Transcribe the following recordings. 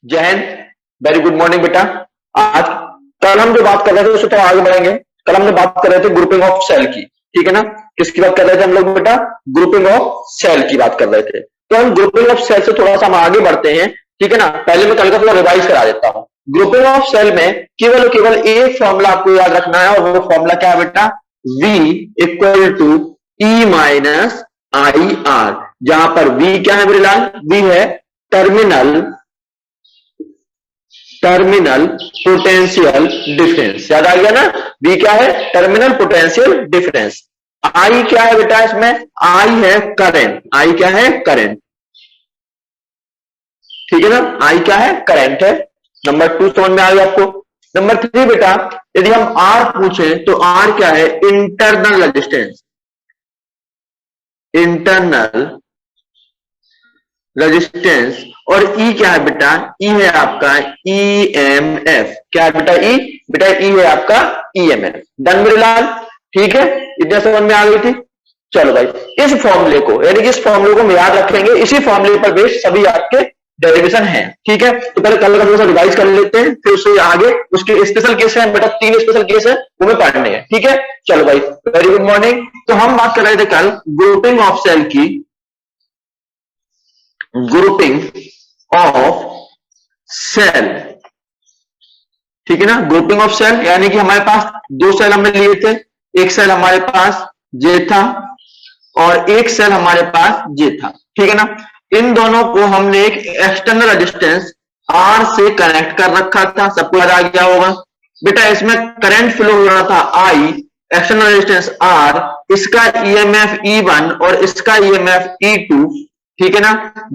जय Hind. Very good morning बेटा। आज कल हम जो बात कर रहे थे उससे थोड़ा आगे बढ़ेंगे। कल हमने बात कर रहे थे ग्रुपिंग ऑफ सेल की, ठीक है ना। किसकी बात कर रहे थे हम लोग बेटा? ग्रुपिंग ऑफ सेल की बात कर रहे थे। तो हम ग्रुपिंग ऑफ सेल से थोड़ा सा हम आगे बढ़ते हैं, ठीक है ना। पहले मैं कल का थोड़ा रिवाइज करा देता हूं। ग्रुपिंग ऑफ सेल में केवल केवल एक फॉर्मूला आपको याद रखना है, और वो फॉर्मूला क्या है बेटा? V equal to E minus I R, जहां पर V क्या है मेरे लाल? V है टर्मिनल पोटेंशियल डिफरेंस। याद आ गया ना? V क्या है? Terminal potential difference. I क्या है बेटा इसमें? I है करंट। I क्या है? करंट, ठीक है ना। I क्या है? करंट है। नंबर 2 समझ में आ गया आपको। नंबर 3 बेटा, यदि हम R पूछें तो R क्या है? Internal resistance. Internal resistance. और E क्या है बेटा? E है आपका EMF। क्या है बेटा? E बेटा E है आपका EMF। डन मेरे लाल, ठीक है। इतना समझ में आ गई थी। चलो भाई, इस फॉर्मूले को यानी कि इस फॉर्मूले को हम याद रखेंगे। इसी फॉर्मूले पर बेस सभी आपके डेरिवेशन है, ठीक है। तो पहले कल का थोड़ा सा रिवाइज कर लेते हैं, फिर उससे आगे उसके स्पेशल केस है बेटा। 3 स्पेशल केस है, वो में पढ़ने हैं, ठीक है। चलो भाई, वेरी गुड मॉर्निंग। तो हम बात कर रहे थे कल ग्रुपिंग ऑफ सेल की। ग्रुपिंग ऑफ सेल, ठीक है ना। ग्रुपिंग ऑफ सेल यानी कि हमारे पास 2 सेल हमने लिए थे। एक सेल हमारे पास जे था और एक सेल हमारे पास जे था, ठीक है ना। इन दोनों को हमने एक एक्सटर्नल रेजिस्टेंस आर से कनेक्ट कर रखा था। सबको याद आ गया होगा बेटा। इसमें करंट फ्लो हो रहा था आई, एक्सटर्नल रेजिस्टेंस आर, इसका ईएमएफ E1 और इसका ईएमएफ E2, ठीक है ना।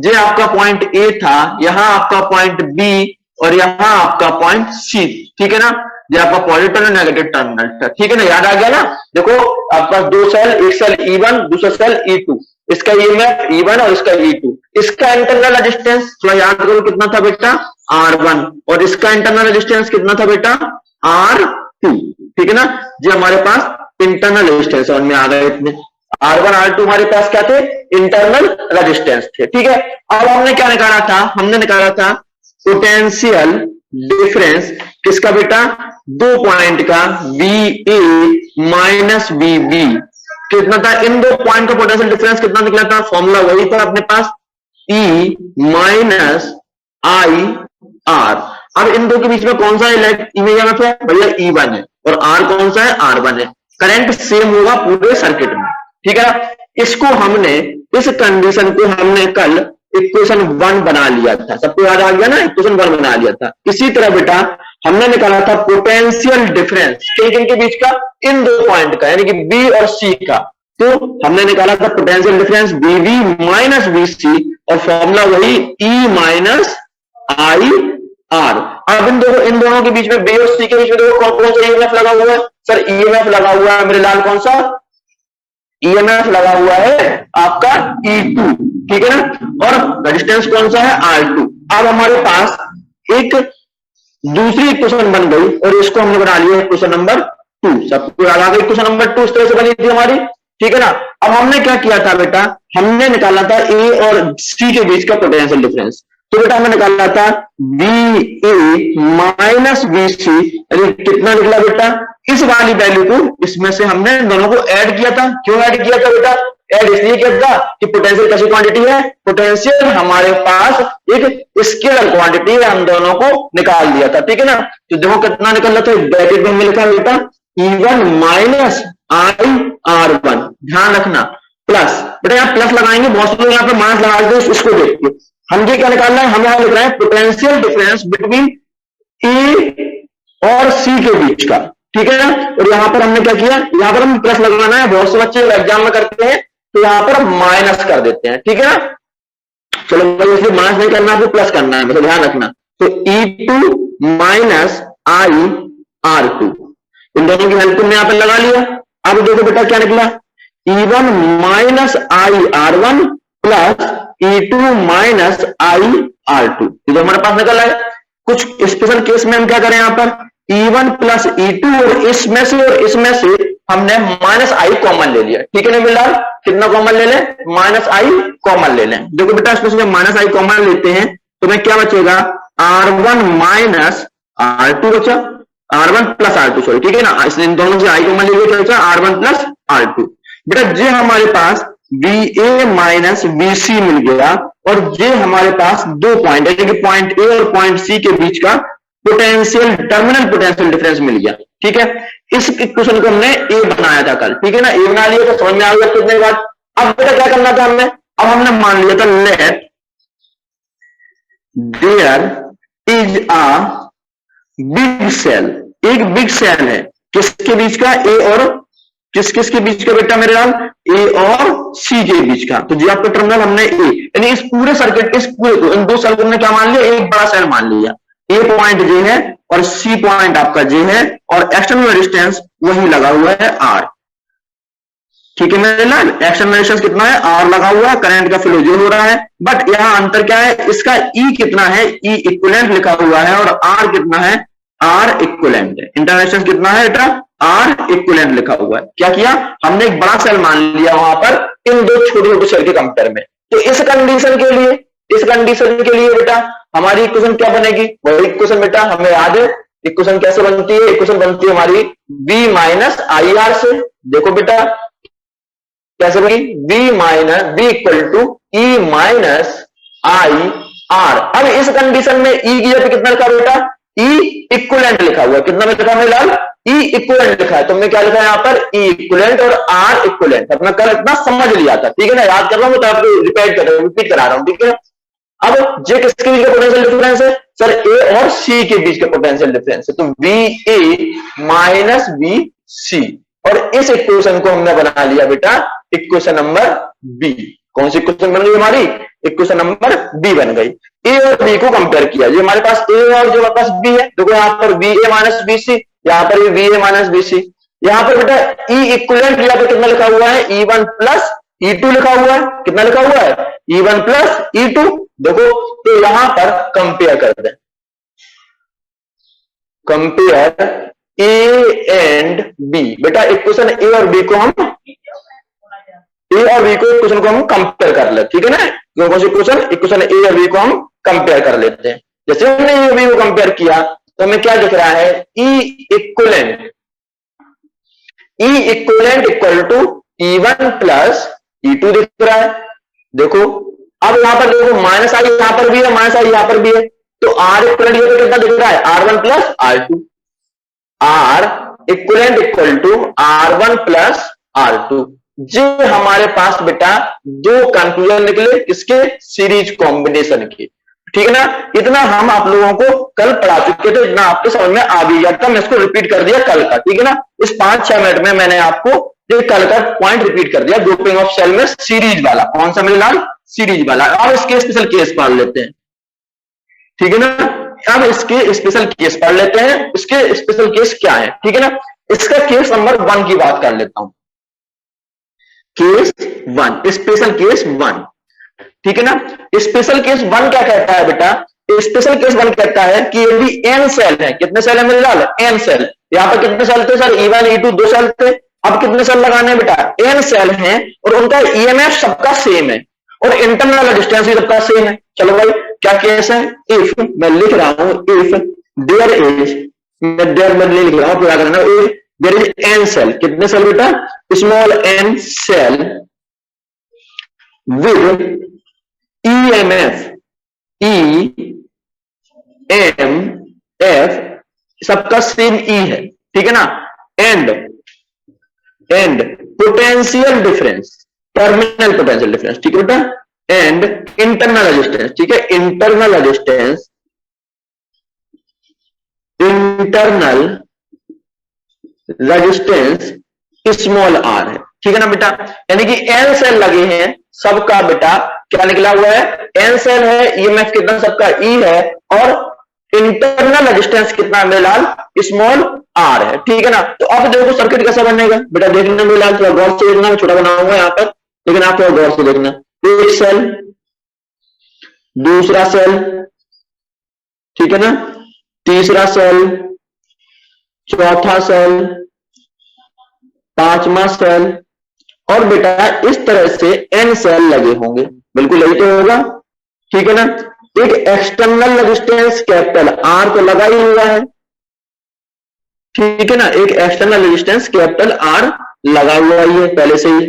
ये आपका पॉइंट ए था, यहां आपका पॉइंट बी और यहां आपका पॉइंट सी, ठीक है ना। ये आपका पॉजिटिव और नेगेटिव टर्मिनल था, ठीक है ना। याद आ गया ना? देखो आपके पास 2 सेल, एक सेल E1, दूसरा सेल E2। इसका ईएमएफ E1 और इसका E2। इसका इंटरनल रेजिस्टेंस थोड़ा याद करो कितना था बेटा? R1। और इसका इंटरनल रेजिस्टेंस कितना था बेटा? R2, ठीक है ना। जो हमारे पास इंटरनल रेजिस्टेंस समझ में आ गए इतने। R1 R2 हमारे पास क्या थे? इंटरनल रेजिस्टेंस थे, ठीक है। अब हमने क्या निकाला था? हमने निकाला था पोटेंशियल डिफरेंस किसका बेटा? 2 पॉइंट का VA माइनस VB। कितना था? इन 2 पॉइंट का पोटेंशियल डिफरेंस कितना निकला था? फॉर्मूला वही था अपने पास, E माइनस आई आर। अब इन दो के बीच में कौन सा इमेज है भैया? E1 है। और R कौन सा है? R1 है। करंट सेम होगा पूरे सर्किट में, ठीक है ना। इसको हमने, इस कंडीशन को हमने कल इक्वेशन 1 बना लिया था। सबको याद आ गया ना? इक्वेशन 1 बना लिया था। इसी तरह बेटा हमने निकाला था पोटेंशियल डिफरेंस किन के बीच का? इन 2 पॉइंट का, यानी कि B और C का। तो हमने निकाला था potential difference BV minus BC, और फॉर्मूला वही E माइनस आई आर। अब इन दोनों के बीच में, B और C के बीच में देखो कौन सा ईएमएफ लगा हुआ है? सर ईएमएफ लगा हुआ है मेरे लाल, कौन सा ईएमएफ लगा हुआ है? आपका E2, ठीक है ना। और रेजिस्टेंस कौन सा है? R2। अब हमारे पास एक दूसरी इक्वेशन बन गई और इसको हमने बना लिया इक्वेशन नंबर 2। सबको याद आ गई? इक्वेशन नंबर 2 इस तरह से बनी थी हमारी, ठीक है ना। अब हमने क्या किया था बेटा? हमने निकाला था A और C के बीच का पोटेंशियल डिफरेंस। तो बेटा हमने निकाला था VA माइनस VC, यानी कितना निकला बेटा? इस वाली वैल्यू को इसमें से हमने दोनों को ऐड किया था। क्यों ऐड किया था बेटा? ऐड इसलिए किया था कि पोटेंशियल कैसी क्वांटिटी है? पोटेंशियल हमारे पास एक स्केलर क्वांटिटी है, हम दोनों को निकाल दिया था, ठीक है ना। तो देखो कितना निकल रहा था? ब्रैकेट में लिखा बेटा E1 माइनस आई R1, ध्यान रखना, प्लस। बेटा यहाँ प्लस लगाएंगे, बहुत से लोग यहाँ पे माइनस लगा देते हैं, इसको देखिए। हम ये क्या निकालना है? हम यहाँ लिख रहे हैं पोटेंशियल डिफरेंस बिटवीन ए और सी के बीच का, ठीक है ना। और यहां पर हमने क्या किया? यहां पर हम प्लस लगाना है, बहुत से बच्चे एग्जाम में करते हैं तो यहां पर हम माइनस कर देते हैं, ठीक है ना। चलो भाई, इसलिए माइनस नहीं करना, आपको प्लस करना है, मतलब ध्यान रखना। तो E2 माइनस आई R2, इन दोनों की हेल्प को मैं यहां पर लगा लिया। अब देखो बेटा क्या निकला? E1 माइनस आई R1 प्लस E2 माइनस आई R2, ये तो हमारे पास निकल आया। कुछ स्पेशल केस में हम क्या करें? यहां पर E1 प्लस E2 और इसमें से हमने माइनस आई कॉमन ले लिया, ठीक है ना बिल्कुल। कितना कॉमन ले लें? माइनस आई कॉमन ले लें। देखो बेटा इसमें से माइनस आई कॉमन लेते हैं तो मैं क्या बचेगा, R1 माइनस R2 बचा, R1 प्लस R2 सॉरी, ठीक है ना, इसलिए इन दोनों से आई कॉमन ले लिया, क्या बचा R1 प्लस R2। बेटा जे हमारे पास VA माइनस VC मिल गया, और जे हमारे पास दो पॉइंट है, कि पॉइंट ए और पॉइंट सी के बीच का पोटेंशियल, टर्मिनल पोटेंशियल डिफरेंस मिल गया, ठीक है। इस इक्वेशन को हमने ए बनाया था कल, ठीक है ना, ए बना लिया तो समझ में आ गया कितने बात। अब बेटा क्या करना था हमने, अब हमने मान लिया था let there is a big cell, एक बिग सेल है, किसके बीच का, ए और किस किस के बीच का बेटा मेरे नाम, ए और सी के बीच का। तो जी आपका टर्मिनल हमने ए, यानी इस पूरे सर्किट, इस पूरे को इन दो सर्किट ने क्या मान लिया, एक बड़ा सेल मान लिया। ए पॉइंट जे है और सी पॉइंट आपका जे है, और एक्सटर्नल रेजिस्टेंस वही लगा हुआ है आर, ठीक है मेरे लाल। एक्सटर्नल रेजिस्टेंस कितना है, आर लगा हुआ है, करंट का फ्लो जो हो रहा है, बट यहां अंतर क्या है, इसका ई कितना है, ई इक्विवेलेंट लिखा हुआ है, और आर कितना है, आर इक्विवेलेंट है। इंटरनल रेजिस्टेंस कितना है बेटा, आर इक्विवेलेंट लिखा हुआ है। क्या किया हमने, एक बड़ा सेल मान लिया वहां पर इन दो छोटे छोटे सेल के कंपेयर में। तो इस कंडीशन के लिए, इस कंडीशन के लिए बेटा हमारी इक्वेशन क्या बनेगी, वही इक्वेशन बेटा हमें याद है, इक्वेशन कैसे बनती है, इक्वेशन बनती है हमारी V माइनस आई आर से। देखो बेटा कैसे बनी, V minus V equal to E minus I R. अब इस कंडीशन में ई की जगह कितना लिखा बेटा, ई इक्विवेलेंट लिखा हुआ है, कितना में लिखा है लाल, ई इक्विवेलेंट लिखा है। तो हमने क्या लिखा है यहाँ पर, ई इक्विवेलेंट और आर इक्विवेलेंट। अपना कल इतना समझ लिया था, ठीक है ना, याद कर रहा हूं तो आपको रिपीट करा रहा हूं, ठीक है। अब जे किसके बीच का पोटेंशियल डिफरेंस है, सर ए और सी के बीच का पोटेंशियल डिफरेंस है, तो वी ए माइनस वी सी। और इस इक्वेशन को हमने बना लिया बेटा इक्वेशन नंबर बी। कौन सी इक्वेशन बन गई हमारी, इक्वेशन नंबर बी बन गई। ए और बी को कंपेयर किया, जो हमारे पास ए और जो हमारे पास बी है, देखो यहाँ पर V A minus B C, यहाँ पर V A minus B C. यहाँ पर बेटा ई इक्विवेलेंट लिया तो कितना लिखा हुआ है, E one plus E two लिखा हुआ है, कितना लिखा हुआ है, E one plus E two. देखो तो यहां पर कंपेयर कर दें, कंपेयर ए एंड बी। बेटा इक्वेशन ए और बी को हम, ए और बी को इक्वेशन को हम कंपेयर कर लेते, ठीक है ना, कौन सी इक्वेशन, इक्वेशन ए और बी को हम कंपेयर कर लेते हैं। जैसे हमने ए और बी को कंपेयर किया तो हमें क्या दिख रहा है, E equivalent, E equivalent equal to E one plus E two दिख रहा है। देखो अब यहां पर देखो माइनस आई यहां पर भी है, माइनस आई यहां पर भी है, तो आर इक्विवेलेंट तो कितना दिख रहा है, R one plus R two, R equivalent equal to R one plus R two. जो हमारे पास बेटा दो कंक्लूजन निकले किसके, सीरीज कॉम्बिनेशन के, ठीक है ना। इतना हम आप लोगों को कल पढ़ा चुके थे, इतना आपको समझ में आ भी गया था, मैं इसको रिपीट कर दिया कल का, ठीक है ना। इस 5-6 मिनट में मैंने आपको कल का पॉइंट रिपीट कर दिया, ग्रुपिंग ऑफ सेल में सीरीज वाला। कौन सा मेरे लाल, सीरीज वाला। अब इसके स्पेशल केस पढ़ लेते हैं, ठीक है ना। अब इसके स्पेशल केस पढ़ लेते हैं, इसके स्पेशल केस क्या है, ठीक है ना। इसका केस नंबर 1 की बात कर लेता हूं, केस 1, स्पेशल केस 1, ठीक है ना। स्पेशल केस 1 क्या कहता है बेटा, स्पेशल केस 1 कहता है कि यदि n सेल है, कितने सेल है मेरे लाल, n सेल। यहां पर कितने सेल थे सर, E1 E2 दो सेल थे। अब कितने सेल लगाने हैं बेटा, n सेल हैं, और उनका ईएमएफ सबका सेम है, और इंटरनल रेजिस्टेंस भी सबका सेम है। चलो भाई क्या केस है, इफ मैं लिख रहा हूं, इफ देयर इज, मैं देयर में लिख रहा हूं, पूरा करना, if there is n cell, कितने सेल बेटा, small n cell with EMF EMF सबका सेम E है, ठीक है ना। And potential difference, terminal potential difference, ठीक है बेटा, एंड इंटरनल रेजिस्टेंस, ठीक है, internal resistance, internal resistance small r है, ठीक है ना बेटा। यानी कि n सेल लगे हैं, सबका बेटा क्या निकला हुआ है, n सेल है, ईएमएफ कितना सबका E है, और इंटरनल रेजिस्टेंस कितना मिलाल, स्मॉल r है, ठीक है ना। तो अब देखो सर्किट कैसा बनेगा बेटा, देखने मिलाल थोड़ा गौर से देखना, छोटा बनाऊंगा यहाँ पर, लेकिन आप थोड़ा गौर से देखना। एक सेल, दूसरा सेल, ठीक है ना, तीसरा सेल, चौथा सेल, पांचवा सेल, और बेटा इस तरह से n सेल लगे होंगे, बिल्कुल यही तो होगा, ठीक है ना। एक एक्सटर्नल रेजिस्टेंस कैपिटल आर तो लगा ही हुआ है, ठीक है ना, एक एक्सटर्नल रेजिस्टेंस कैपिटल आर लगा हुआ ही है पहले से ही।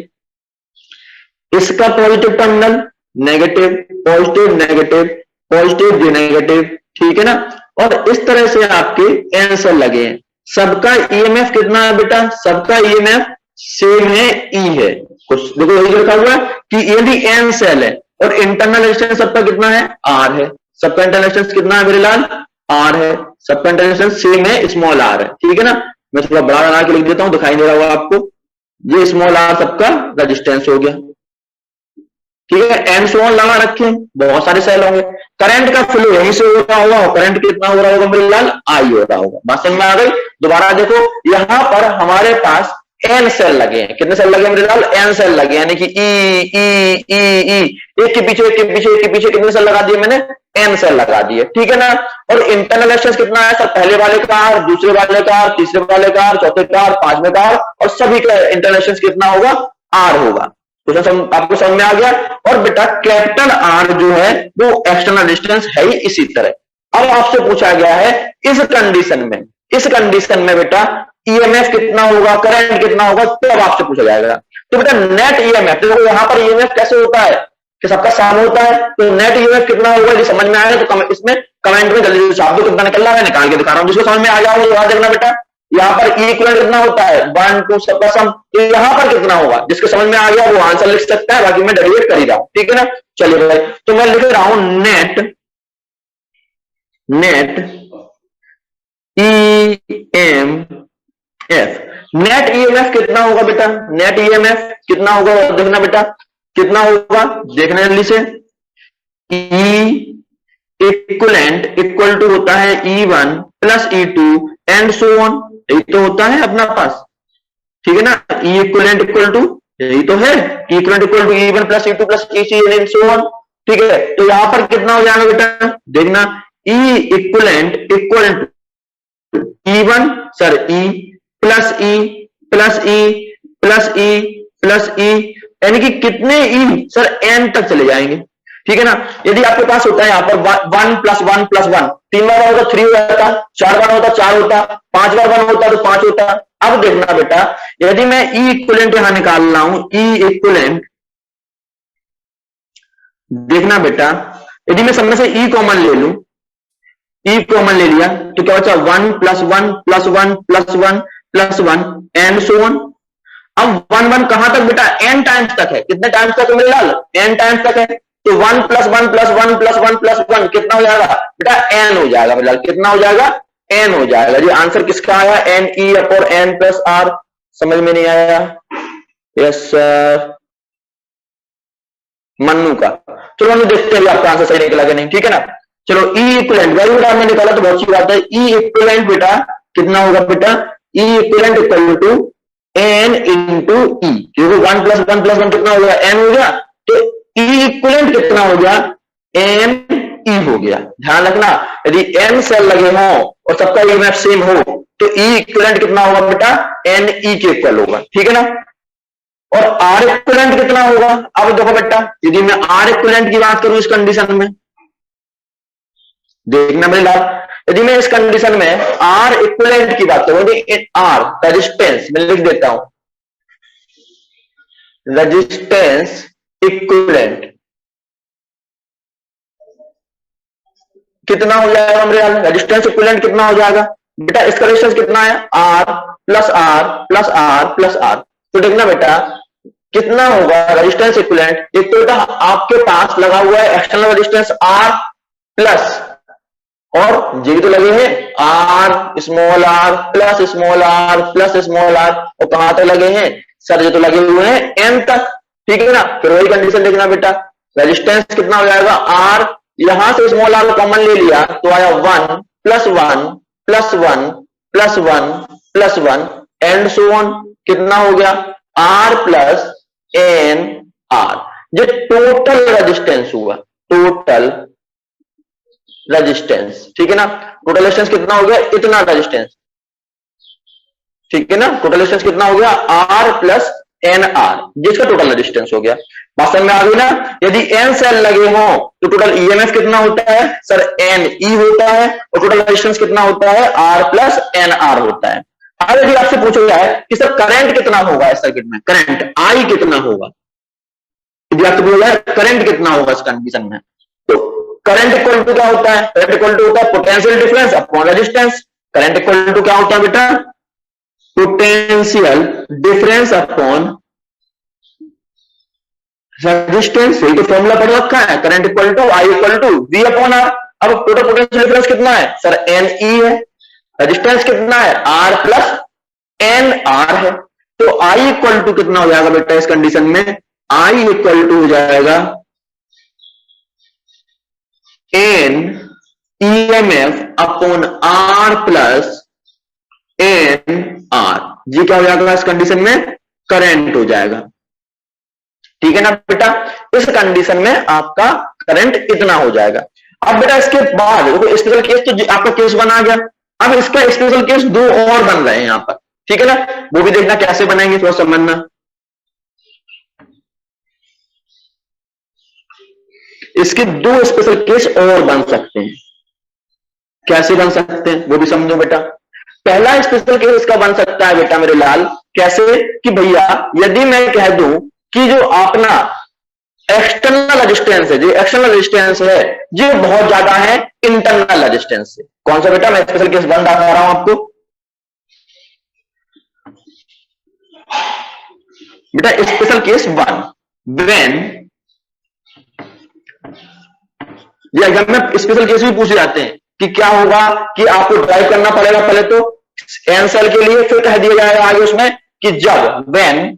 इसका positive terminal negative, positive negative, positive भी नेगेटिव, ठीक है ना। और इस तरह से आपके एन सेल लगे हैं। सबका ईएमएफ कितना है बेटा, सबका ईएमएफ सेम है, ई है। कुछ देखो यही लिखा हुआ है कि यदि एन सेल है और इंटरनल रेजिस्टेंस सबका कितना है, आर है। सबका इंटरनल रेजिस्टेंस कितना है मेरे लाल, आर है। सबका इंटरनल रेजिस्टेंस सेम है, स्मॉल आर है, ठीक है ना। मैं थोड़ा बड़ा बना के लिख देता हूं, दिखाई दे रहा होगा आपको। ये स्मॉल आर सबका रेजिस्टेंस हो गया, ठीक है। एंड सो ऑन लगा रखे, बहुत सारे सेल होंगे। करंट का फ्लो यहीं से हो रहा होगा, और करंट कितना हो रहा होगा मेरे लाल, आई हो रहा होगा। बात समझ में आ गई। दोबारा देखो, यहां पर हमारे पास एन सेल लगे हैं। कितने सेल लगे मेरे लाल, एन सेल लगे, यानी कि ई ई ई ई, एक के पीछे एक के पीछे एक के पीछे कितने सेल लगा दिए मैंने, एन सेल लगा दिए, ठीक है ना। और इंटरनल रेजिस्टेंस कितना है सर, पहले वाले का आर, दूसरे वाले का आर, तीसरे वाले का आर, चौथे का आर, पांचवें का आर, और सभी का इंटरनल रेजिस्टेंस कितना होगा, आर होगा। तो आपको समझ में आ गया। और बेटा कैपिटल आर जो है वो एक्सटर्नल रेजिस्टेंस है ही इसी तरह। अब आपसे पूछा गया है इस कंडीशन में बेटा ईएमएफ कितना होगा, करंट कितना होगा, तो अब आपसे पूछा जाएगा। तो बेटा नेट ईएमएफ, देखो यहां पर ईएमएफ कैसे होता है कि सबका सम होता है, तो नेट ईएमएफ कितना होगा ये समझ में आया तो इसमें कमेंट में जल्दी से आपको कितना निकल रहा है निकाल के दिखा रहा हूं, जिसको समझ में आ जाओगे याद देखना बेटा। यहां पर इक्वल कितना होता है, 1 2 सबका सम, तो यहां पर कितना होगा, जिसके समझ में आ गया वो आंसर लिख सकता है, बाकी मैं डेरिवेट कर ही रहा हूं, ठीक है ना। चलिए भाई, तो मैं लिख रहा हूं नेट ईएमएफ। नेट ईएमएफ कितना होगा बेटा, नेट ईएमएफ कितना होगा देखना बेटा, कितना होगा देखना जल्दी से। ई इक्वलेंट इक्वल टू होता है E1 plus E2 and so on, यही तो होता है अपना पास, ठीक है ना। ई इक्वलेंट इक्वल टू यही तो है, equivalent equal to E1 plus E2 plus EC and so on, ठीक है। तो यहां पर कितना हो जाएगा बेटा देखना, E equivalent equal to E1 sir E plus E plus E plus E plus E, यानी कि कितने ई सर एन तक चले जाएंगे, ठीक है ना। यदि आपके पास होता है यहां पर 1 प्लस 1 प्लस 1, 3 बार होता 3 हो जाता, 4 बार होता 4 होता, 5 बार 1 होता तो 5 होता। अब देखना बेटा, यदि मैं ई इक्वलेंट यहां निकाल रहा हूं, ई इक्वलेंट देखना बेटा, यदि मैं सब में से ई कॉमन ले लूं, ई कॉमन ले लिया तो क्या बचा 1 plus 1 plus 1 plus 1 plus 1 and so on. अब 1 1 कहां तक बेटा, एन टाइम्स तक है, कितने टाइम्स तक है मेरे लाल, एन टाइम्स तक है। तो 1 प्लस 1 प्लस 1 प्लस 1 प्लस 1 कितना हो जाएगा बेटा, एन हो जाएगा मेरे लाल, कितना हो जाएगा, एन हो जाएगा। जी आंसर किसका आया, N E upon N plus R. समझ में नहीं आया, यस सर, मन्नू का। चलो मन्नू देखते हैं आपका आंसर सही निकला कि नहीं, ठीक है ना। चलो ई इक्वलेंट वैल्यू बेटा हमने निकाला तो बहुत सी बात है। ई इक्वलेंट बेटा कितना होगा बेटा, E equivalent equal to N into E, क्योंकि 1 प्लस 1 प्लस 1 कितना हो गया, एन हो गया। तो ई इक्वलेंट कितना हो गया, एन ई हो गया। ध्यान रखना, यदि एन सेल लगे हो और सबका ईएमएफ सेम हो तो ई इक्वलेंट कितना होगा बेटा, एन ई के इक्वल होगा, ठीक है ना। और आर इक्वलेंट कितना होगा, अब देखो बेटा, यदि मैं आर इक्वलेंट की बात करूं इस कंडीशन में, देखना मेरे लाल, यदि मैं इस कंडीशन में आर इक्वलेंट की बात करूं, आर रेजिस्टेंस मैं लिख देता हूं, रेजिस्टेंस इक्वलेंट कितना हो जाएगा मेरे लाल, रेजिस्टेंस इक्वलेंट कितना हो जाएगा बेटा, इसका रेजिस्टेंस कितना है, R plus R plus R plus R. तो देखना बेटा कितना होगा रेजिस्टेंस इक्वलेंट, एक तो बेटा आपके पास लगा हुआ है एक्सटर्नल रेजिस्टेंस आर प्लस, और ये तो लगे हैं R small R plus small R plus small R, और कहां तक लगे हैं सर, ये तो लगे हुए हैं एन तक, ठीक है ना। फिर वही कंडीशन देखना बेटा, रेजिस्टेंस कितना हो जाएगा, आर, यहां से स्मॉल आर कॉमन ले लिया तो आया 1 plus 1 plus 1 plus 1 plus 1 and so on, कितना हो गया आर प्लस एन आर। ये टोटल रेजिस्टेंस हुआ, टोटल रेजिस्टेंस, ठीक है ना। टोटल रेजिस्टेंस कितना हो गया, इतना रेजिस्टेंस, ठीक है ना। टोटल रेजिस्टेंस कितना हो गया, आर प्लस एन आर, जिसका टोटल रेजिस्टेंस हो गया। बात समझ में आ गई ना? यदि एन सेल लगे हो तो टोटल ईएमएफ कितना होता है सर? एन ई होता है, और टोटल रेजिस्टेंस कितना होता है? आर प्लस एन आर होता है। अब यदि आपसे पूछा जाए कि सर करंट कितना होगा इस सर्किट में, करंट आई कितना होगा, यदि आपसे पूछा जाए करंट कितना होगा इस कंडीशन में, तो करंट इक्वल टू क्या होता है? करंट इक्वल टू होता है potential difference upon resistance. Current equal to क्या होता है बेटा? Potential difference upon resistance. यही तो फॉर्मूला पढ़ रखा है, current equal to I equal to V upon R. अब टोटल पोटेंशियल डिफरेंस कितना है सर? एन ई है, रेजिस्टेंस कितना है? आर प्लस एन आर है। तो आई इक्वल टू कितना हो जाएगा बेटा इस कंडीशन में? आई इक्वल टू हो जाएगा N EMF upon R plus N R. जी क्या हो जाएगा इस कंडीशन में? करंट हो जाएगा। ठीक है ना बेटा? इस कंडीशन में आपका करंट इतना हो जाएगा। अब बेटा इसके बाद देखो स्पेशल केस तो आपका केस बना गया, अब इसका स्पेशल केस दो और बन रहे हैं यहां पर। ठीक है ना? वो भी देखना कैसे बनेंगे, थोड़ा समझना। इसके दो स्पेशल केस और बन सकते हैं। कैसे बन सकते हैं वो भी समझो बेटा। पहला स्पेशल केस इसका बन सकता है बेटा मेरे लाल, कैसे कि भैया यदि मैं कह दूं कि जो अपना एक्सटर्नल रेजिस्टेंस है, जो एक्सटर्नल रेजिस्टेंस है जो बहुत ज्यादा है इंटरनल रेजिस्टेंस से। कौन सा बेटा? मैं स्पेशल केस वन बता रहा हूं आपको बेटा। स्पेशल केस वन, व्हेन ये एग्जाम में स्पेशल केस भी पूछे जाते हैं कि क्या होगा कि आपको ड्राइव करना पड़ेगा पहले तो एन सेल के लिए, फिर कह दिया जाएगा आगे उसमें कि जब when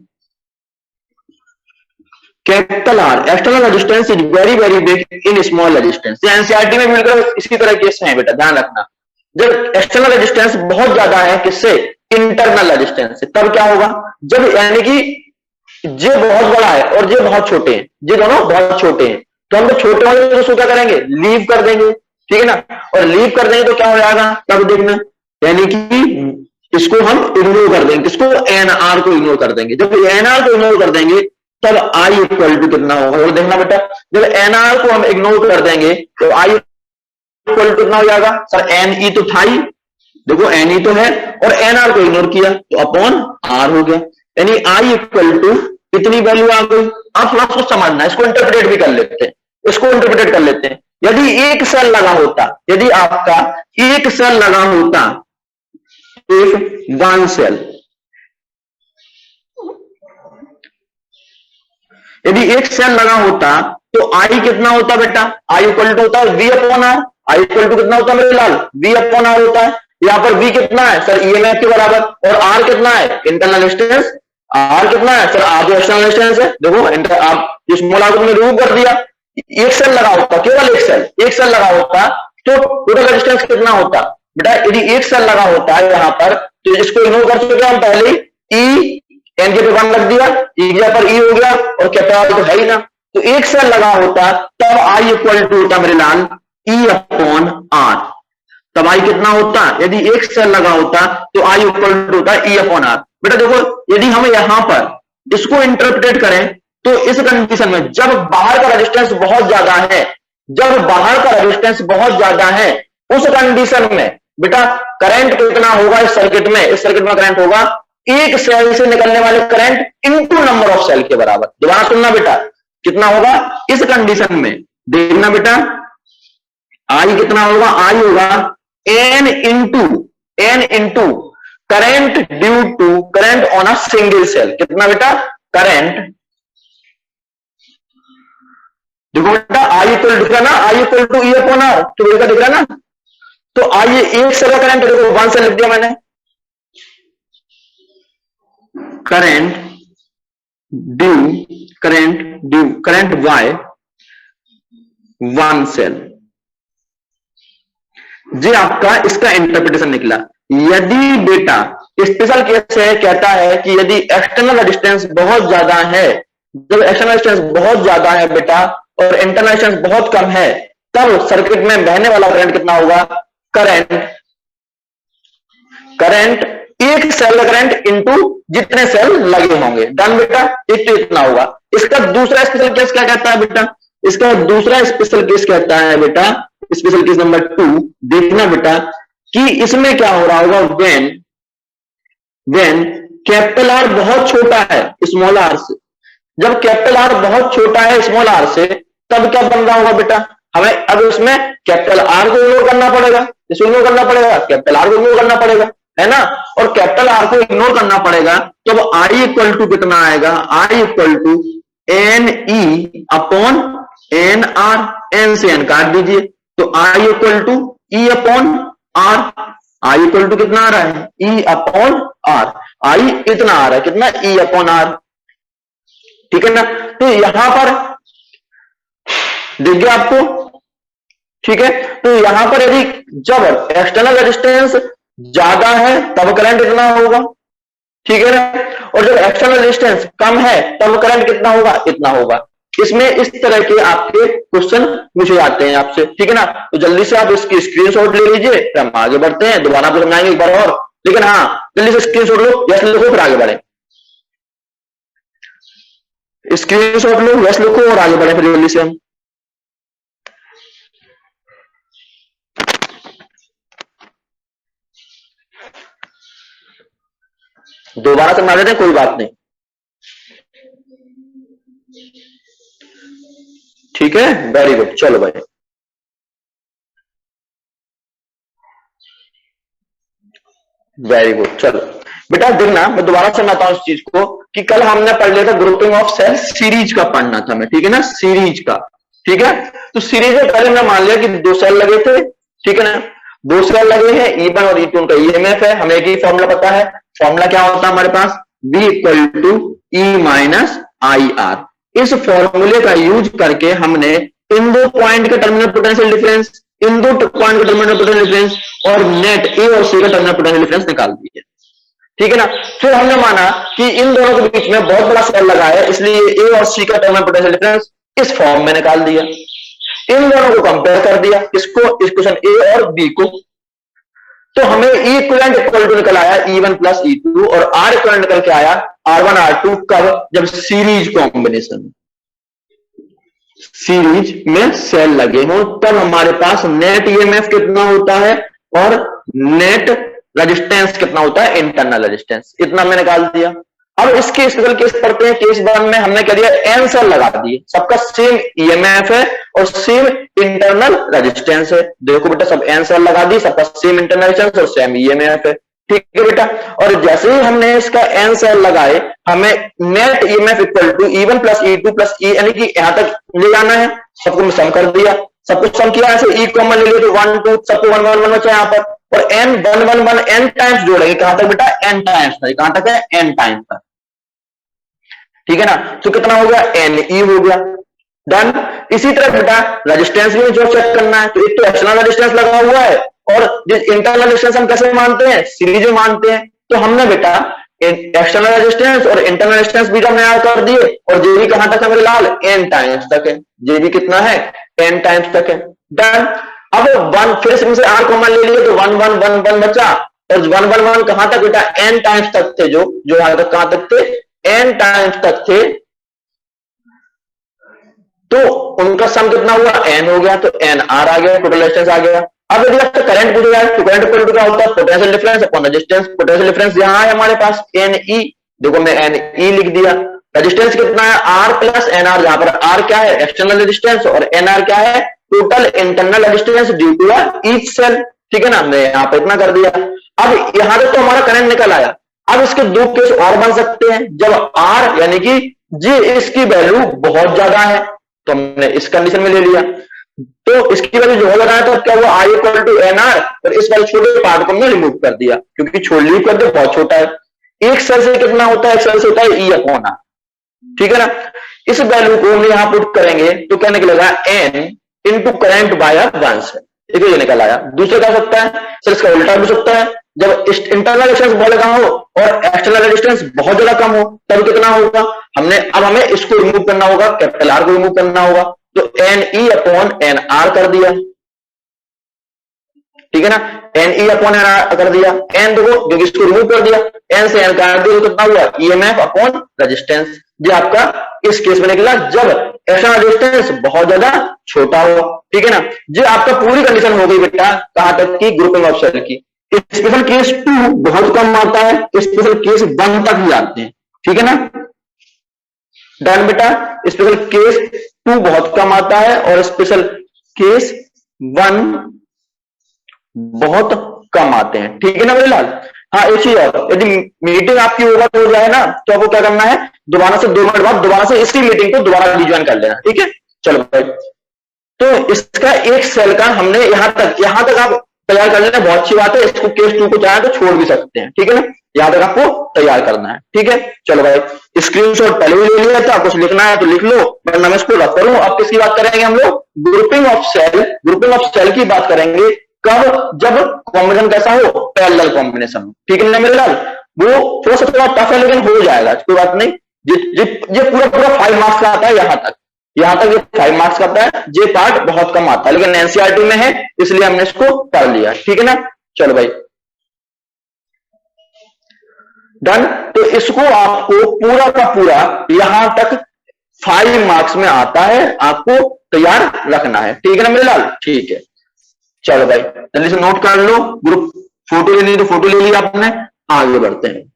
capital R external resistance is very very big in small resistance. NCERT में मिलकर इसी तरह केस है बेटा, ध्यान रखना। जब एक्सटर्नल रेजिस्टेंस बहुत ज्यादा है किससे? इंटरनल रेजिस्टेंस से। तब क्या होगा? जब यानी कि जे बहुत बड़ा है और जे बहुत छोटे हैं, जे दोनों बहुत छोटे हैं, तो हम तो छोटे वाले तो उसको क्या करेंगे? लीव कर देंगे। ठीक है ना? और लीव कर देंगे तो क्या हो जाएगा तब देखना, यानी कि इसको हम इग्नोर कर देंगे। किसको? एनआर को इग्नोर कर देंगे। जब एनआर को इग्नोर कर देंगे तब आई इक्वल टू कितना होगा वो देखना बेटा। जब एनआर को हम इग्नोर कर देंगे तो आई इक्वल टू कितना हो जाएगा सर? एन ई तो था ही, देखो एन ई तो है, और एनआर को इग्नोर किया तो अपॉन आर हो गया, यानी आई इक्वल टू कितनी वैल्यू आ गई। आप थोड़ा सा समझना, इसको इंटरप्रेट भी कर लेते हैं, इसको इंटरप्रेट कर लेते हैं। यदि एक सेल लगा होता, यदि आपका एक सेल लगा होता, इफ वन सेल, यदि एक सेल लगा होता तो आई कितना होता बेटा? आई इक्वल टू होता है V upon R. I equal to कितना होता है मेरे लाल? वी अपॉन आर होता है। यहां पर वी कितना है सर? ईएमएफ के बराबर, और आर कितना है? Internal resistance. आर कितना है सर? आर जो एक्सटर्नल रेजिस्टेंस है, देखो आप स्मॉल आर को मैंने रिमूव कर दिया। एक सेल लगा होता, केवल एक सेल लगा होता तो टोटल रेजिस्टेंस कितना होता बेटा? यदि एक सेल लगा होता है यहां पर तो इसको इग्नोर कर चुके हम पहले ही, ई एन के पे वन रख दिया, ई पर ई हो गया, और कैपिटल तो है ही ना। तो एक सेल लगा होता तब आई इक्वल टू होता मेरे लाल ई अपॉन आर। तब आई कितना होता? यदि एक सेल लगा होता तो आई इक्वल टू होता ई अपॉन आर। बेटा देखो यदि हम यहां पर इसको इंटरप्रेट करें तो इस कंडीशन में जब बाहर का रेजिस्टेंस बहुत ज्यादा है, जब बाहर का रेजिस्टेंस बहुत ज्यादा है, उस कंडीशन में बेटा करंट कितना होगा इस सर्किट में? इस सर्किट में करंट होगा एक सेल से निकलने वाले current into number of cell के बराबर। दोबारा सुनना बेटा, कितना होगा इस कंडीशन में? देखना बेटा, आई कितना होगा? आई होगा N into current due to current on a single cell. कितना बेटा? करंट, देखो बेटा आई इक्वल दिख रहा ना, I equal to E upon R, तो बेटा दिख रहा ना। तो आइए एक सेल का करंट, देखो वन सेल लिख दिया मैंने, करंट वाई वन सेल। ये आपका इसका इंटरप्रिटेशन निकला। यदि बेटा स्पेशल केस है, कहता है कि यदि एक्सटर्नल रेजिस्टेंस बहुत ज्यादा है, जब एक्सटर्नल रेजिस्टेंस बहुत ज्यादा है बेटा और इंटरनल रेजिस्टेंस बहुत कम है, तब सर्किट में बहने वाला करंट कितना होगा? करंट एक सेल करंट इंटू जितने सेल लगे होंगे। डन बेटा, एक तो इतना होगा। इसका दूसरा स्पेशल केस क्या कहता है बेटा, इसका दूसरा स्पेशल केस कहता है बेटा, स्पेशल केस नंबर 2, देखना बेटा कि इसमें क्या हो रहा होगा, व्हेन कैपिटल आर बहुत छोटा है स्मॉल आर से। जब कैपिटल आर बहुत छोटा है स्मॉल आर से, तब क्या बन रहा होगा बेटा, हमें अब उसमें कैपिटल आर को इग्नोर करना पड़ेगा। इसको इग्नोर करना पड़ेगा, कैपिटल आर को इग्नोर करना पड़ेगा, है ना। और कैपिटल आर को इग्नोर करना पड़ेगा तो अब आई इक्वल टू कितना आएगा, I equal to N E upon N R. N से एन काट दीजिए तो I equal to E upon R. I equal to कितना आ रहा है, ई अपॉन आर। आई इतना आ रहा है कितना, ई अपॉन आर, ठीक है ना। तो यहां पर दिख गया आपको, ठीक है। तो यहां पर यदि जब एक्सटर्नल रेजिस्टेंस ज्यादा है तब करंट इतना होगा, ठीक है ना। और जब एक्सटर्नल रेजिस्टेंस कम है तब करंट कितना होगा, इतना होगा। इसमें इस तरह के आपके क्वेश्चन पूछे जाते हैं आपसे, ठीक है ना। तो जल्दी से आप इसकी स्क्रीनशॉट ले लीजिए, फिर हम आगे बढ़ते हैं, दोबारा आपको समझाएंगे एक बार और, लेकिन हाँ जल्दी से स्क्रीनशॉट लो, यस लिखो, फिर आगे बढ़े। स्क्रीनशॉट लो, यस लिखो और आगे बढ़े फिर जल्दी से हम। दोबारा समझा देते हैं, कोई बात नहीं, ठीक है, वेरी गुड। चलो भाई, वेरी गुड। चलो बेटा देखना, मैं दोबारा समझाता हूं इस चीज को कि कल हमने पढ़ लिया था ग्रुपिंग ऑफ सेल, सीरीज का पढ़ना था मैं, ठीक है ना, सीरीज का, ठीक है। तो सीरीज में पहले हमने मान लिया कि दो सेल लगे थे, ठीक है ना, दो सेल लगे हैं, E1 और E2 का ईएमएफ है, हमें एक ही फॉर्मूला पता है। फॉर्मूला क्या होता है हमारे पास, B equal to E minus I R. इस फॉर्मूले का यूज करके हमने इन दो पॉइंट के टर्मिनल पोटेंशियल डिफरेंस, इन दो पॉइंट का टर्मिनल पोटेंशियल डिफरेंस और नेट ए और सी का टर्मिनल पोटेंशियल डिफरेंस निकाल दिया, ठीक है ना। फिर हमने माना कि इन दोनों के बीच में बहुत बड़ा सेल लगा है, इसलिए ए और सी का टर्मिनल पोटेंशियल डिफरेंस इस फॉर्म में निकाल दिया। इन दोनों को कंपेयर कर दिया, इसको, इक्वेशन ए और बी को, तो हमें ई इक्विवेलेंट इक्वल टू निकल आया E1 प्लस E2 और आर इक्विवेलेंट निकल के आया R1 R2। कब, जब सीरीज कॉम्बिनेशन, सीरीज में सेल लगे हो, तब हमारे पास नेट ईएमएफ कितना होता है और नेट रेजिस्टेंस कितना होता है, इंटरनल रेजिस्टेंस, इतना मैंने निकाल दिया। अब इसके स्पेशल केस पढ़ते हैं। केस 1 में हमने क्या दिया, एन सेल लगा दिए, सबका सेम ईएमएफ है और सेम इंटरनल रेजिस्टेंस है। देखो बेटा, सब एन सेल लगा दी, सबका सेम इंटरनल रेजिस्टेंस और सेम ईएमएफ है, ठीक है बेटा। और जैसे ही हमने इसका एन सेल लगाए, हमें net EMF equal to E1 plus E2 plus E, यानी कि यहां तक ले जाना है, सबको सम कर दिया, सबको सम किया, ऐसे E कॉमन ले लिया तो 1 2, सबको 1 1 1 बचा यहाँ पर, और n 1 1 1 n टाइम्स जोड़ेंगे, कहां तक बेटा, n टाइम्स तक, कहां तक है, n टाइम्स तक, ठीक है ना। तो कितना हो गया, Ne हो गया, डन। इसी तरह बेटा रेजिस्टेंस भी जो चेक करना है, तो एक तो एक्सटर्नल रेजिस्टेंस लगा हुआ है और जो इंटरनल रेजिस्टेंस हम कैसे मानते हैं, सीरीज में मानते हैं। तो हमने बेटा एक्सटर्नल रेजिस्टेंस और इंटरनल रेजिस्टेंस भी हमने ऐड कर दिए, और जेबी कहां तक है मेरे लाल, n टाइम्स तक है, जेबी कितना है, n टाइम्स तक है, डन। अब 1 फिर से आर कॉमन ले लिए तो 1 1 1 1 बचा, और 1 1 1 कहां तक बेटा, n टाइम्स तक थे, जो यहां तक कहां तक थे, n टाइम्स तक थे, तो उनका सम कितना हुआ, n हो गया, तो n r आ गया, टोटल रेजिस्टेंस आ गया। अब यदि आपसे करंट पूछा जाए तो करंट इक्वल टू क्या होता है, potential difference upon resistance. Potential difference यहां है हमारे पास Ne, देखो मैं Ne लिख दिया। रेजिस्टेंस कितना है, R प्लस NR, जहां पर R क्या है, एक्सटर्नल रेजिस्टेंस, और NR क्या है, total internal resistance due to each cell, ठीक है ना, हमने यहां पर इतना कर दिया। अब यहां तक तो हमारा करंट निकल आया। अब इसके दो केस और बन सकते हैं, जब R यानी कि जी इसकी वैल्यू बहुत ज्यादा है, तो हमने इस कंडीशन में ले लिया, तो इसकी वैल्यू जो लगाया तो क्या हुआ, I इक्वल टू NR, और इस वाले छोटे पार्ट को हमने रिमूव कर दिया, क्योंकि लीव कर दे बहुत छोटा है। एक सेल से कितना होता है, एक सेल से होता है E अपॉन R, ठीक है ना। इस वैल्यू को हम यहां पुट करेंगे तो क्या निकलेगा, N इंटू करंट बाय 1 से, एक ये निकल आया। दूसरा क्या हो सकता है, सेल्स का उल्टा भी सकता है, जब इंटरनल रेजिस्टेंस बहुत ज्यादा हो और एक्सटर्नल रेजिस्टेंस बहुत ज्यादा कम हो, तब कितना होगा, अब हमें इसको रिमूव करना होगा, कैपिटल आर को रिमूव करना होगा, तो NE अपॉन NR कर दिया, ठीक है ना, एन ई अपॉन एन कर दिया, एन देखो क्योंकि इसको रिमूव कर दिया, एन से एन काट दिया तो कितना हुआ, ईएमएफ अपॉन रेजिस्टेंस। ये आपका इस केस में निकला जब एक्सटर्नल रेजिस्टेंस बहुत ज्यादा छोटा हो, ठीक है ना। जो आपका पूरी कंडीशन हो गई बेटा, कहां तक की, ग्रुपिंग ऑफ सेल की। स्पेशल केस 2 बहुत कम आता है, स्पेशल केस 1 तक ही आते हैं, ठीक है ना। डन बेटा, स्पेशल केस 2 बहुत कम आता है और स्पेशल केस 1 बहुत कम आते हैं, ठीक है ना मेरे लाल। हाँ एक चीज और, यदि मीटिंग आपकी ओवर हो जाए ना तो आपको क्या करना है, दोबारा से 2 मिनट बाद दोबारा से इसी मीटिंग को दोबारा रिज्वाइन कर लेना, ठीक है। चलो भाई, तो इसका एक सेल का हमने यहां तक आप तैयार कर लेना, बहुत अच्छी बात है। इसको केस 2 को चाहे तो छोड़ भी सकते हैं, ठीक है ना, यहां तक आपको तैयार करना है, ठीक है। चलो भाई स्क्रीनशॉट पहले भी ले लिया था, कुछ लिखना है तो लिख लो, वरना मैं इसको रख करूं। अब किसकी बात करेंगे हम लोग, grouping of cell. Grouping of cell की बात करेंगे कब, जब कॉम्बिनेशन कैसा हो, पैरेलल कॉम्बिनेशन, ठीक है ना मेरे लाल। वो थोड़ा टफ है लेकिन हो जाएगा, कोई बात नहीं। ये पूरा 5 मार्क्स का आता है, यहां तक ये 5 मार्क्स का आता है। ये पार्ट बहुत कम आता है लेकिन एनसीईआरटी में है इसलिए हमने इसको कर लिया, ठीक है ना। चलो भाई डन। तो इसको आपको पूरा का पूरा यहां तक 5 मार्क्स में आता है, आपको तैयार रखना है, ठीक है ना मेरे लाल, ठीक है। चलो भाई जल्दी से नोट कर लो, ग्रुप फोटो लेनी तो फोटो ले लिया आपने, आगे बढ़ते हैं।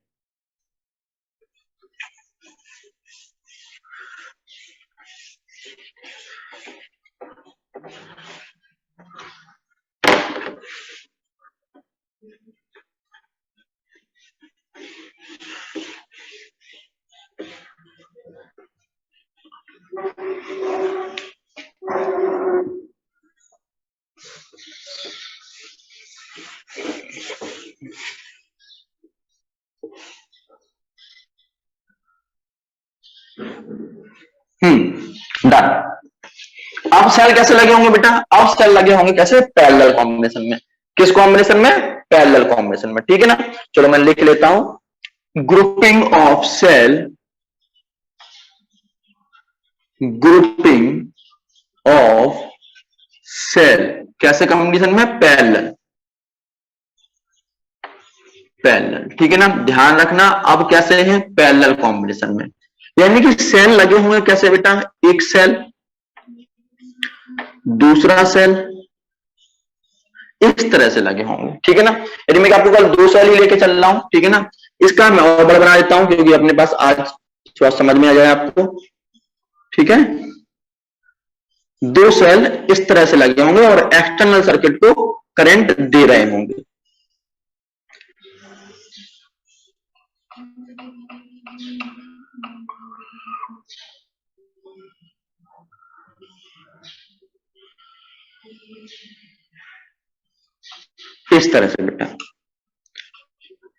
डन। अब सेल कैसे लगे होंगे बेटा, अब सेल लगे होंगे कैसे, पैरेलल कॉम्बिनेशन में। किस कॉम्बिनेशन में, पैरेलल कॉम्बिनेशन में, ठीक है ना। चलो मैं लिख लेता हूं, grouping of cell, grouping of cell कैसे कॉम्बिनेशन में, पैरेलल, पैरेलल, ठीक है ना। ध्यान रखना अब कैसे हैं, पैरेलल कॉम्बिनेशन में, यानी कि सेल लगे हुए कैसे बेटा, एक सेल दूसरा सेल इस तरह से लगे होंगे, ठीक है ना। यदि मैं आपको कल 2 सेल ही लेके चल रहा हूं, ठीक है ना, इसका मैं और बड़ा बना देता हूं क्योंकि अपने पास आज थोड़ा समझ में आ जाए आपको, ठीक है। 2 सेल इस तरह से लगे होंगे और एक्सटर्नल सर्किट को करंट दे रहे होंगे, इस तरह से बेटा।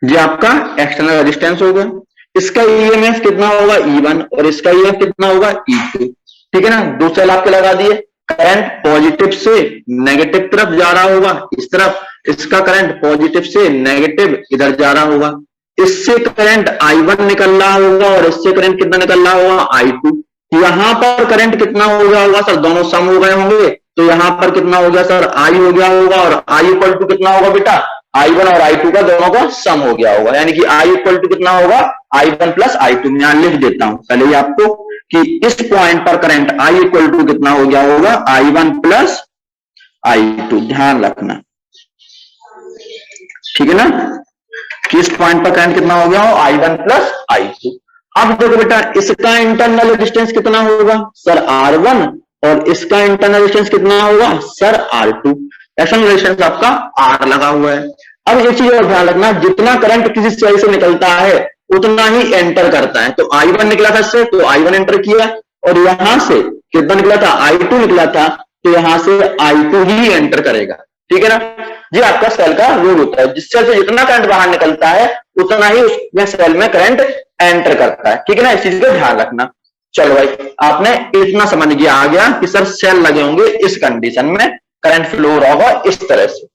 ये आपका एक्सटर्नल रेजिस्टेंस होगा, इसका ईएमएफ कितना होगा, E1, और इसका ईएमएफ कितना होगा, E2, ठीक है ना। 2 सेल आपके लगा दिए, करंट पॉजिटिव से नेगेटिव तरफ जा रहा होगा, इस तरफ, इसका करंट पॉजिटिव से नेगेटिव इधर जा रहा होगा। इससे करंट I1 निकल रहा होगा और इससे करंट कितना निकल रहा होगा, I2। यहां पर करंट कितना हो गया होगा सर, दोनों सम हो गए होंगे, तो यहां पर कितना हो गया सर, I हो गया होगा, और I इक्वल टू कितना होगा बेटा, I1 और I2 का दोनों का सम हो गया होगा, यानी कि I इक्वल टू कितना होगा, I1 प्लस I2। मैं यहां लिख देता हूं पहले ही आपको कि इस पॉइंट पर करंट I इक्वल टू कितना हो गया होगा, I1 प्लस I2, ध्यान रखना, ठीक है ना। किस पॉइंट पर करंट कितना हो गया हो, I1 प्लस I2। अब देखो बेटा इसका इंटरनल रेजिस्टेंस कितना होगा सर, R1, और इसका इंटरनल रेजिस्टेंस कितना होगा सर, R2। एक्सटर्नल रेजिस्टेंस आपका R लगा हुआ है। अब एक चीज और ध्यान रखना, जितना करंट किसी सेल से निकलता है उतना ही एंटर करता है। तो I1 निकला था इससे तो I1 एंटर किया, और यहां से कितना निकला था, I2 निकला था, तो यहां से I2 ही एंटर करेगा, ठीक है ना। ये आपका सेल का रूल होता है, जिस सेल से जितना करंट बाहर निकलता है उतना ही उसमें सेल में करंट एंटर करता है, ठीक है ना। इस चीज का ध्यान रखना। चलो भाई आपने इतना समझ गया, आ गया कि सर सेल लगे होंगे इस कंडीशन में, करंट फ्लो हो रहा होगा इस तरह से।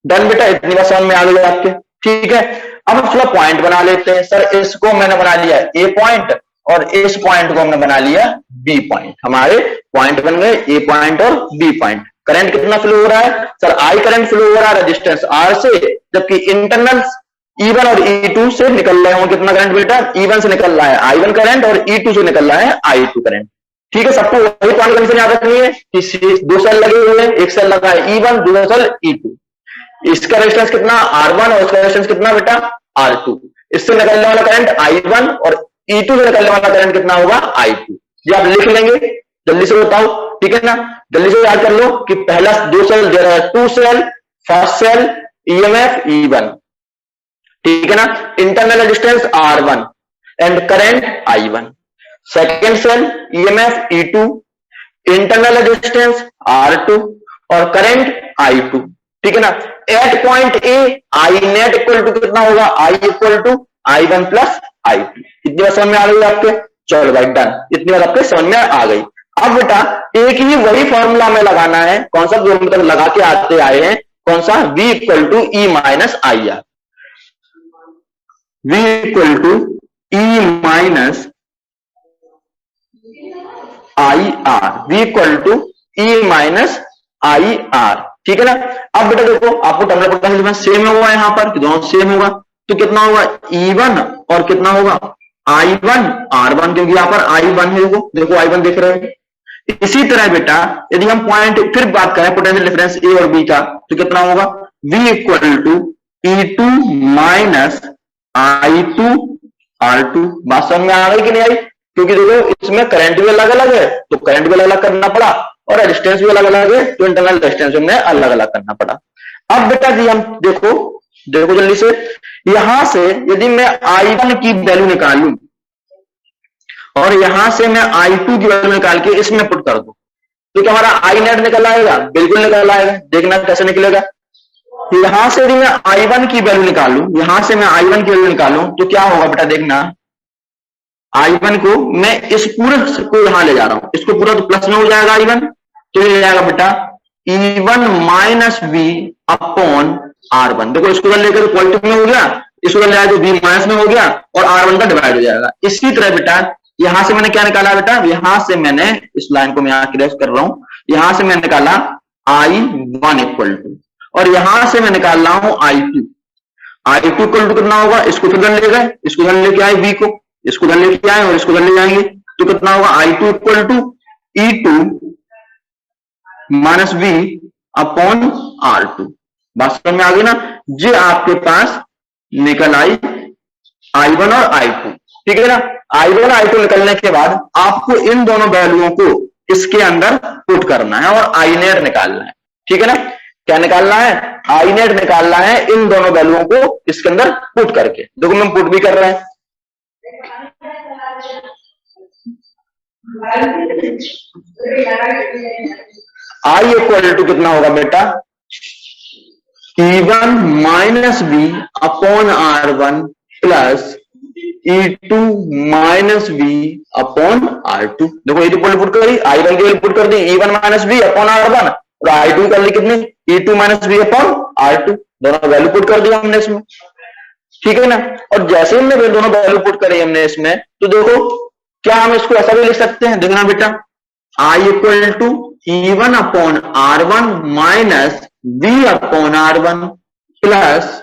डन बेटा, इतनी बात समझ में आ गई आपके, ठीक है। अब हम थोड़ा पॉइंट बना लेते हैं। सर इसको मैंने बना लिया ए पॉइंट और इस पॉइंट को हमने बना लिया बी पॉइंट। हमारे पॉइंट बन गए ए पॉइंट और बी पॉइंट। करंट कितना फ्लो हो रहा है सर, आई करंट फ्लो हो रहा है रेजिस्टेंस आर से, जबकि इंटरनल E1 और E2 से निकल रहे हो कितना करंट बेटा, E1 से निकल रहा है I1 करंट और E2 से निकल रहा है I2 करंट। ठीक है, सबको वही पॉइंट कंडीशन याद रखनी है कि दो सेल लगे हुए हैं, एक सेल लगा है E1, दूसरा सेल E2, इसका रेजिस्टेंस कितना R1 और इसका रेजिस्टेंस कितना बेटा R2, इससे निकलने वाला करंट I1 और E2 से निकलने वाला करंट कितना होगा I2। ये आप लिख लेंगे, जल्दी से बताओ, ठीक है ना, जल्दी से याद कर लो कि पहला दो सेल दे रहा है, two cell, first cell EMF E1, ठीक है ना, internal resistance R1 and current I1, second cell EMF E2, internal resistance R2 और करंट I2, ठीक है ना। At point A I net equal to कितना होगा, I equal to I1 plus I2। इतनी बात समझ में आ गई आपके, चलो भाई डन, इतनी बात आपके समझ में आ गई। अब बेटा एक ही वही फॉर्मूला में लगाना है, कौन सा जो मतलब लगा के आते आए हैं, कौन सा, V equal to E minus I R, V equal to E minus I R, V equal to E minus I R, ठीक है ना। अब बेटा देखो आपको टर्मिनल पोटेंशियल सेम होगा, यहां पर दोनों सेम होगा, तो कितना होगा E1 और कितना होगा I1 R1, क्योंकि यहां पर I1 है, देखो I1 देख रहे हैं। इसी तरह बेटा यदि हम पॉइंट फिर बात करें पोटेंशियल डिफरेंस ए और बी का, तो कितना होगा V equal to E2 minus I2 R2। बात समझ में आ गई कि नहीं आई, क्योंकि देखो इसमें करंट भी अलग अलग है तो करंट भी अलग अलग करना पड़ा, और रेजिस्टेंस भी अलग अलग है तो इंटरनल रेजिस्टेंस हमने अलग अलग करना पड़ा। अब बेटा जी हम देखो जल्दी से, यहां से यदि मैं I1 की वैल्यू निकालूं और यहां से मैं I2 की वैल्यू निकाल के इसमें पुट कर दूं, तो क्या हमारा आई नेट निकल आएगा, बिल्कुल निकल आएगा। देखना कैसे निकलेगा, यहां से यदि मैं I1 की वैल्यू निकालूं, यहां से मैं I1 की वैल्यू निकालूं तो क्या होगा बेटा, देखना I1 को मैं इस पूरे को यहां ले जा रहा हूं, इसको पूरा तो प्लस में हो जाएगा I1, तो ये जाएगा बेटा E1 minus V upon R1। देखो इसको लेकर पॉजिटिव में हो गया, इसको ले तो V माइनस में हो गया और R1 का डिवाइड हो जाएगा। इसी तरह बेटा यहां से मैंने क्या निकाला बेटा, यहां से मैंने इस लाइन को मैं यहां क्रेस कर रहा हूं, यहां से मैं निकाला I1 इक्वल टू, और यहां से मैं निकाल रहा हूं I2। I2 इक्वल टू कितना होगा, इसको फिर ले गए, इसको लेके आए V को, इसको लेके आए और इसको ले जाएंगे, तो कितना होगा I2 equal to E2 minus V upon R2। बात समझ में आ गई ना, ये आपके पास निकल आई I1 और I2, ठीक है ना। I1 और I2 निकलने के बाद आपको इन दोनों वैल्यूओं को इसके अंदर पुट करना है और आई नेट निकालना है, ठीक है ना। क्या निकालना है, आई नेट निकालना है, इन दोनों वैल्यूओं को इसके अंदर पुट करके। देखो हम पुट भी कर रहे हैं, आई इक्वल टू कितना होगा बेटा, E1 minus V upon R1 plus E2 minus V upon R2। देखो ये पुट करी, I1 की वैल्यू पुट कर दी E1 minus V upon R1, और I2 कर ली कितनी E2 minus V upon R2, दोनों वैल्यू पुट कर दी हमने इसमें, ठीक है ना। और जैसे हमने दोनों वैल्यू पुट करी हमने इसमें, तो देखो क्या हम इसको ऐसा भी लिख सकते हैं, देखना बेटा I equal to E1 upon R1 minus V upon R1 plus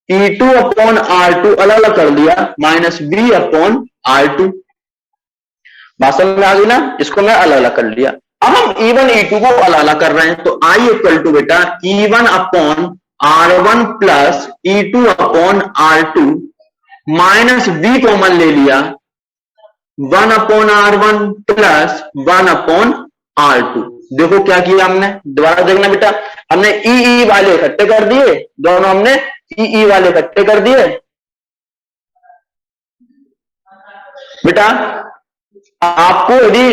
E2 upon R2 अलग अलग कर दिया माइनस V अपॉन R2। बात समझ में आ गई ना, इसको मैं अलग अलग कर लिया। अब हम E1 E2 को अलग अलग कर रहे हैं, तो I इक्वल टू बेटा E1 upon R1 plus E2 upon R2 minus V common ले लिया 1 upon R1 plus 1 upon R2। देखो क्या किया हमने, दोबारा देखना बेटा, हमने ई वाले इकट्ठे कर दिए, दोनों हमने ई वाले इकट्ठे कर दिए बेटा। आपको यदि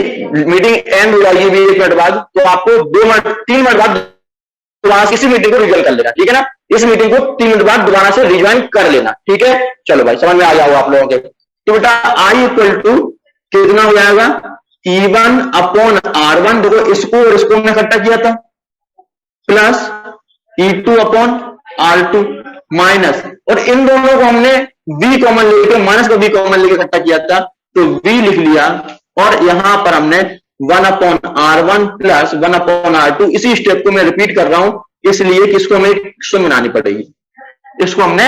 मीटिंग एंड हो जाएगी 1 मिनट बाद, तो आपको 2 मिनट 3 मिनट बाद दोबारा इसी मीटिंग को रिज्वाइन कर लेना, ठीक है ना। इस मीटिंग को 3 मिनट बाद दोबारा से रिज्वाइन कर लेना, ठीक है। चलो भाई समझ में आ जाओ आप लोगों के। तो बेटा आई इक्वल टू कितना हो जाएगा, E1 अपॉन R1, देखो इसको और इसको हमने इकट्ठा किया था, plus E2 upon R2 minus, और इन दोनों को हमने V कॉमन लेके माइनस का V कॉमन लेके इकट्ठा किया था, तो V लिख लिया, और यहां पर हमने 1/R1 प्लस 1/R2। इसी स्टेप को मैं रिपीट कर रहा हूं इसलिए कि इसको हमें क्वेश्चन बनानी पड़ेगी। इसको हमने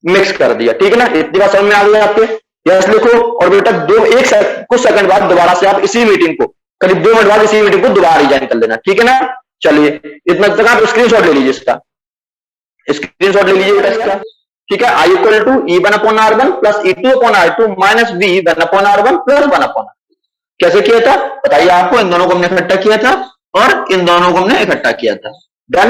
मिक्स कर दिया, ठीक है ना। इतनी बात समझ में आ गई आपके? यस लिखो। और बेटा कुछ सेकंड बाद दोबारा से आप इसी मीटिंग को, करीब 2 मिनट बाद इसी मीटिंग को दोबारा रिजाइन कर लेना, ठीक है ना। चलिए इतना तक आप स्क्रीनशॉट ले लीजिए, इसका स्क्रीनशॉट ले लीजिए बेटा इसका, ठीक है। I equal to E1/R1 plus E2/R2 minus V1/R1 plus 1/R2। कैसे किया था बताइए आपको? इन दोनों को हमने इकट्ठा किया था और इन दोनों को हमने इकट्ठा किया था। डन।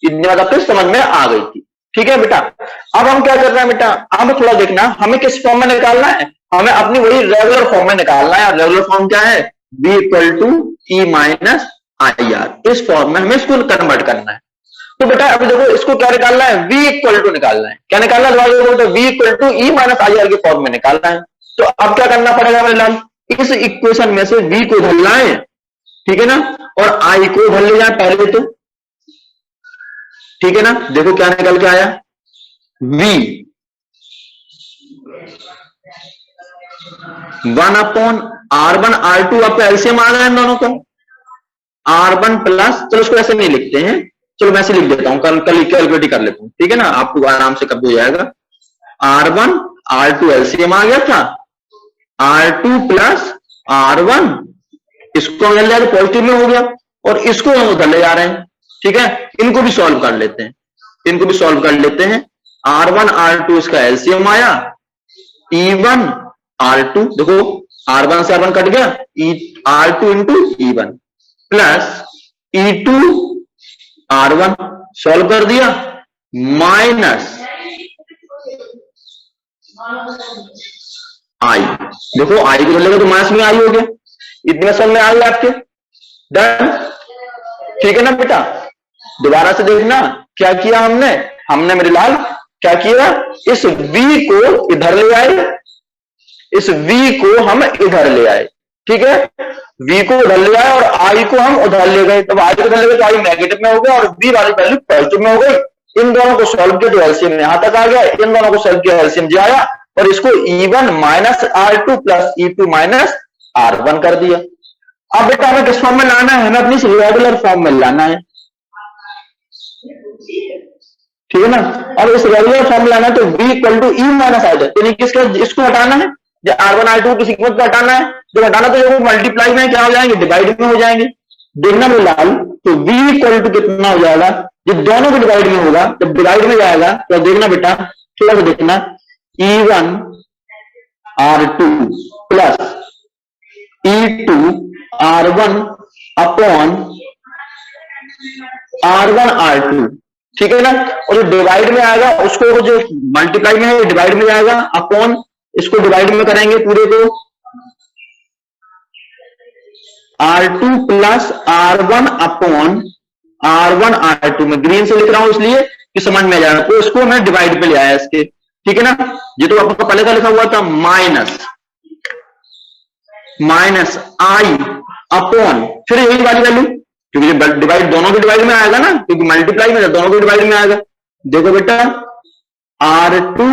इतनी बात आपको समझ में आ गई थी, ठीक है बेटा। अब हम क्या कर रहे हैं बेटा, अब थोड़ा देखना हमें किस फॉर्म में निकालना है। हमें अपनी वही रेगुलर फॉर्म में निकालना है। रेगुलर फॉर्म क्या है? B equal to E minus IR। इस फॉर्म में हमें इसको कन्वर्ट करना है। तो बेटा अभी देखो इसको क्या निकालना है? V इक्वल टू निकालना है। क्या निकालना है? तो V equal to E minus IR के फॉर्म में निकालना है। तो अब क्या करना पड़ेगा मेरे लाल? इस इक्वेशन में से V को उधर लाए, ठीक है ना, और I को उधर ले जाए पहले तो, ठीक है ना। देखो क्या निकल के आया? V 1/R1 R2। आपका एलसीएम आ गया इन दोनों का, R1 प्लस, चलो इसको ऐसे नहीं लिखते हैं, चलो मैं ऐसे लिख देता हूं, कल कैलकुलेट कर लेता हूं, ठीक है ना। आपको आराम से कब हो जाएगा। R1 R2 एलसीएम आ गया था, R2 प्लस R1, इसको मिल जाए तो पॉजिटिव में हो गया, और इसको हम उधर ले जा रहे हैं, ठीक है। इनको भी सॉल्व कर लेते हैं, इनको भी सॉल्व कर लेते हैं। R1 R2 इसका एलसीएम आया, E1 R2, देखो R1 से R1 कट गया, R2 into E1 plus E2 R1 solve कर दिया, माइनस I। देखो I को लेगा तो माइनस में I हो गया। इतने समझ में आ गया आपके? डन, ठीक है ना बेटा। दोबारा से देखना क्या किया हमने मेरे लाल क्या किया, इस V को इधर ले आए, इस V को हम इधर ले आए, ठीक है। V को उधर ले आए और I को हम उधर ले गए। तब I को उधर ले गए तो I नेगेटिव में हो गया और V वाली वैल्यू पॉजिटिव में हो गई। इन दोनों को सॉल्व किया तो एलसीएम यहां तक आ गया, इन दोनों को सॉल्व किया एलसीएम जी आया, और इसको E1 minus R2 plus E2 minus R1 कर दिया। अब बेटा हमें किस फॉर्म में लाना है? हमें अपनी रेगुलर फॉर्म में लाना है, ठीक है ना। अब इस रेगुलर फॉर्म में लाना है तो V equal to E minus R2, यानी इसको हटाना है, जो R1 R2 की सीक्वेंस को हटाना है। जब हटाना तो जो मल्टीप्लाई में क्या हो जाएंगे? डिवाइड में हो जाएंगे। देखना में लाल, तो V इक्वल टू कितना हो जाएगा? जब दोनों को डिवाइड में होगा, जब डिवाइड में जाएगा तो देखना बेटा, थोड़ा सा देखना, E1 R2 plus E2 R1 upon R1 R2, ठीक है ना। और जो डिवाइड में आएगा उसको, जो मल्टीप्लाई में है डिवाइड में जाएगा, अपॉन इसको डिवाइड में करेंगे पूरे को, R2 plus R1 upon R1 R2। में ग्रीन से लिख रहा हूं इसलिए कि समझ में आ जाएगा। तो इसको मैं डिवाइड पे ले आया इसके, ठीक है ना। ये तो आपका पहले का लिखा हुआ था, माइनस I अपॉन फिर यही वाली वैल्यू, क्योंकि डिवाइड दोनों के डिवाइड में आएगा ना, क्योंकि मल्टीप्लाई में दोनों के डिवाइड में आएगा। देखो बेटा, R2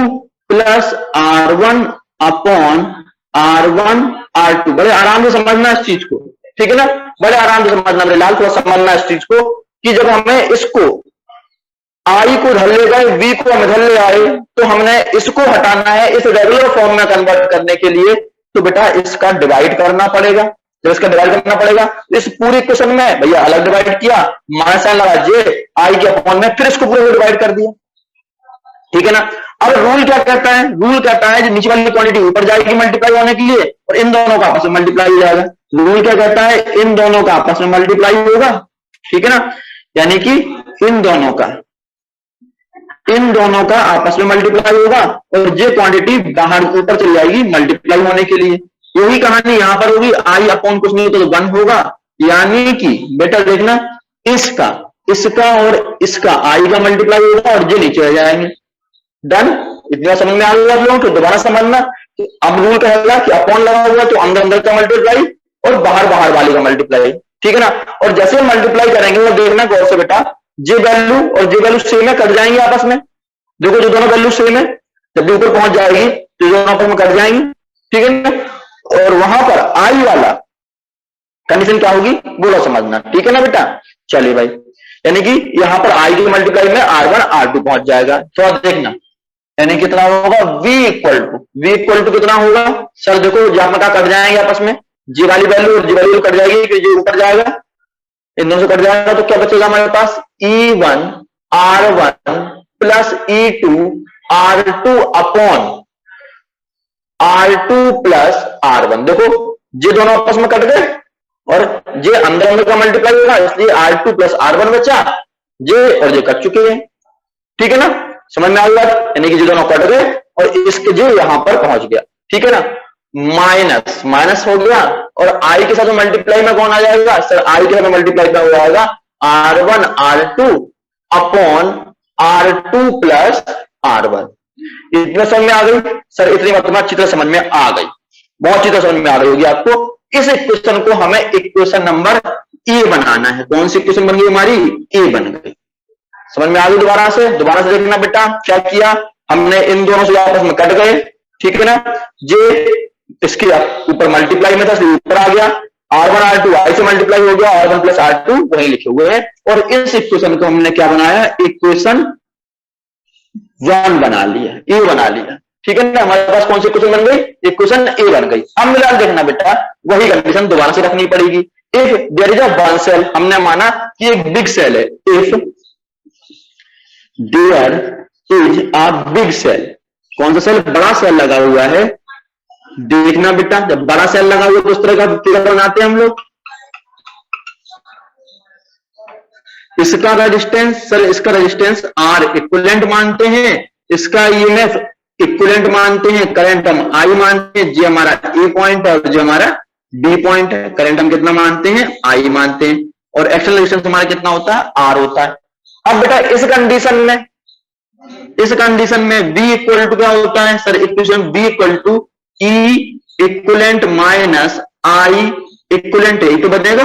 plus R1 upon R1 R2। बड़े आराम से समझना इस चीज को, ठीक है ना, बड़े आराम से समझना मेरे लाल, थोड़ा समझना इस चीज को कि जब हमें इसको I को इधर ले गए, V को हम इधर ले आए, तो हमने इसको हटाना है इस रेगुलर फॉर्म में कन्वर्ट करने के लिए, तो बेटा इसका डिवाइड करना पड़ेगा। जब इसका डिवाइड करना पड़ेगा, इस पूरे क्वेश्चन में भैया अलग डिवाइड किया, माइनस साइन लगा जे I के अपॉन में, फिर इसको पूरे को डिवाइड कर दिया, ठीक है ना। अब रूल क्या कहता है? रूल कहता है जो नीचे वाली क्वांटिटी ऊपर जाएगी मल्टीप्लाई होने के लिए, और इन दोनों का आपस में मल्टीप्लाई हो जाएगा। रूल क्या कहता है? इन दोनों का आपस में मल्टीप्लाई होगा, ठीक है ना, यानी कि इन दोनों का आपस में मल्टीप्लाई होगा, और ये क्वांटिटी बाहर ऊपर चली जाएगी मल्टीप्लाई होने के लिए। यही कहानी यहां पर होगी, I अपॉन कुछ नहीं तो 1 होगा, यानी कि बेटा देखना, इसका और इसका I का मल्टीप्लाई होगा और ये नीचे आ जाएंगे। डन, इतना समझ में आ गया आप लोगों को? दोबारा समझना, अब रूल कहेगा कि अपॉन लगा हुआ तो अंदर अंदर का मल्टीप्लाई और बाहर बाहर वाले का मल्टीप्लाई, ठीक है ना। और जैसे मल्टीप्लाई करेंगे वो देखना गौर से बेटा, जे वैल्यू और जे वैल्यू सेम है, कट जाएंगे आपस में। देखो जो दोनों वैल्यू सेम है, जब भी ऊपर पहुंच जाएगी तो दोनों आपस में कट जाएंगी, ठीक है ना। और वहां पर I वाला कंडीशन क्या होगी बोलो समझना, ठीक है ना बेटा। चलिए भाई, यानी कि यहां पर आई की मल्टीप्लाई में R1 R2 पहुंच जाएगा। थोड़ा देखना, यानी कितना होगा v इक्वल टू कितना होगा सर, देखो जहां पर कट जाएंगे आपस में, जी वाली वैल्यू और जी वाली वैल्यू कट जाएगी, कि जी ऊपर जाएगा, इन दोनों से कट जाएगा, तो क्या बचेगा हमारे पास E1 R1 plus E2 R2 upon R2 plus R1। देखो ये दोनों आपस में कट गए और ये अंदर अंदर का मल्टीप्लाई होगा, इसलिए R2 प्लस R1 बचा, ये और ये कट चुके हैं, ठीक है ना, समझ में आ गया, यानी कि ये दोनों कट गए और इसके जो यहां पर पहुंच गया, ठीक है ना। माइनस माइनस हो गया और आई के साथ मल्टीप्लाई में कौन आ जाएगा सर, आई के साथ मल्टीप्लाई में हो जाएगा R1 R2 upon R2 plus R1। इतना समझ में आ गई सर, इतनी बात तुम्हें अच्छी तरह समझ में आ गई, बहुत अच्छी तरह समझ में आ गई होगी आपको। इस इक्वेशन को हमें इक्वेशन नंबर ए बनाना है। कौन सी इक्वेशन बन गई हमारी, ए बन गई, समझ में आ गई। दोबारा से देखना बेटा, क्या किया हमने, इन दोनों से आपस में कट गए, ठीक है ना, ये इसके ऊपर मल्टीप्लाई में था इसलिए ऊपर आ गया, R1 R2 आई से मल्टीप्लाई हो गया, R1 प्लस R2 वही लिखे हुए हैं, और इस इक्वेशन को हमने क्या बनाया, इक्वेशन 1 बना लिया, ए बना लिया, ठीक है ना। हमारे पास कौन सी इक्वेशन बन गई, इक्वेशन ए बन गई। अब मिला देखना बेटा, वही कंडीशन दोबारा से रखनी पड़ेगी। If there is a one cell, हमने माना कि एक बिग सेल है, if there is a big cell, कौन सा सेल, बड़ा सेल लगा हुआ है। देखना बेटा, जब बड़ा सेल लगा हुआ तो उस तरह का फिगर बनाते हैं हम लोग। इसका रेजिस्टेंस सर, इसका रेजिस्टेंस R इक्विवेलेंट मानते हैं, इसका ईएमएफ इक्विवेलेंट मानते हैं, करंट हम I मानते हैं, जो हमारा ए पॉइंट है और जो हमारा बी पॉइंट है, करंट हम कितना मानते हैं, I मानते हैं, और एक्सटर्नल रेजिस्टेंस हमारा कितना होता है, R होता है। अब बेटा इस कंडीशन में B इक्वल टू क्या होता है sir, equation B equal to E equivalent minus I equivalent, यही तो बनेगा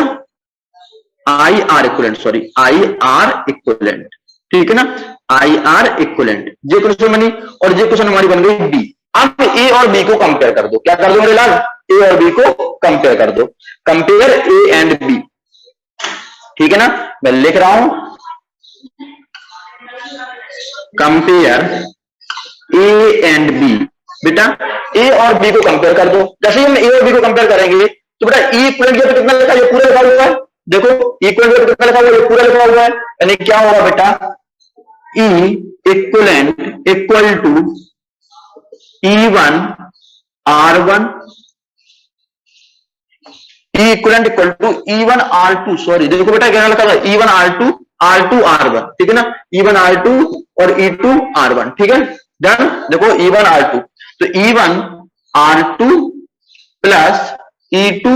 I R equivalent, sorry I R equivalent, ठीक है ना, आई आर इक्विवेलेंट, ये क्वेश्चन बनी, और ये क्वेश्चन हमारी बन गई बी। अब ए और बी को कंपेयर कर दो, क्या कर दो मेरे लाल, ए और बी को कंपेयर कर दो, कंपेयर ए एंड बी, ठीक है ना। मैं लिख रहा हूं, कंपेयर ए एंड बी, बेटा ए और बी को कंपेयर कर दो। जैसे ही हम ए और बी को कंपेयर करेंगे तो बेटा ई इक्विवेलेंट जो कितना लिखा है, ये पूरा लिखा हुआ है, देखो इक्विवेलेंट कितना लिखा हुआ है, ये पूरा लिखा हुआ है, यानी क्या होगा बेटा, E equivalent equal to E1 R1, E equivalent equal to E1 R2, sorry देखो बेटा क्या लिखा है, E1 R2 R2 R1, ठीक है ना, E1 R2 और E2 R1, ठीक है डन। देखो E1 R2, तो E1 R2 plus E2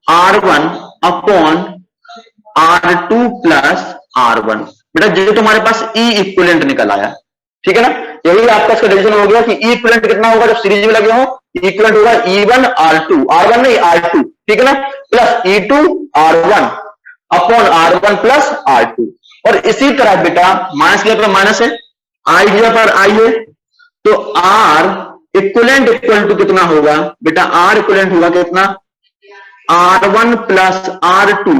R1 upon R2 plus R1, बेटा जो तुम्हारे पास E इक्विवेलेंट निकल आया, ठीक है ना। यही आपका इसका डिवीजन हो गया कि E इक्विवेलेंट कितना होगा, जब सीरीज में लगे हो, इक्विवेलेंट होगा E1 R2, R1 नहीं R2, ठीक है ना, plus E2 R1 upon R1 plus R2। और इसी तरह बेटा माइनस के पर माइनस है, I की पर I है, तो R इक्विवेलेंट इक्वल टू कितना होगा बेटा, R इक्विवेलेंट होगा कितना, R1 plus R2,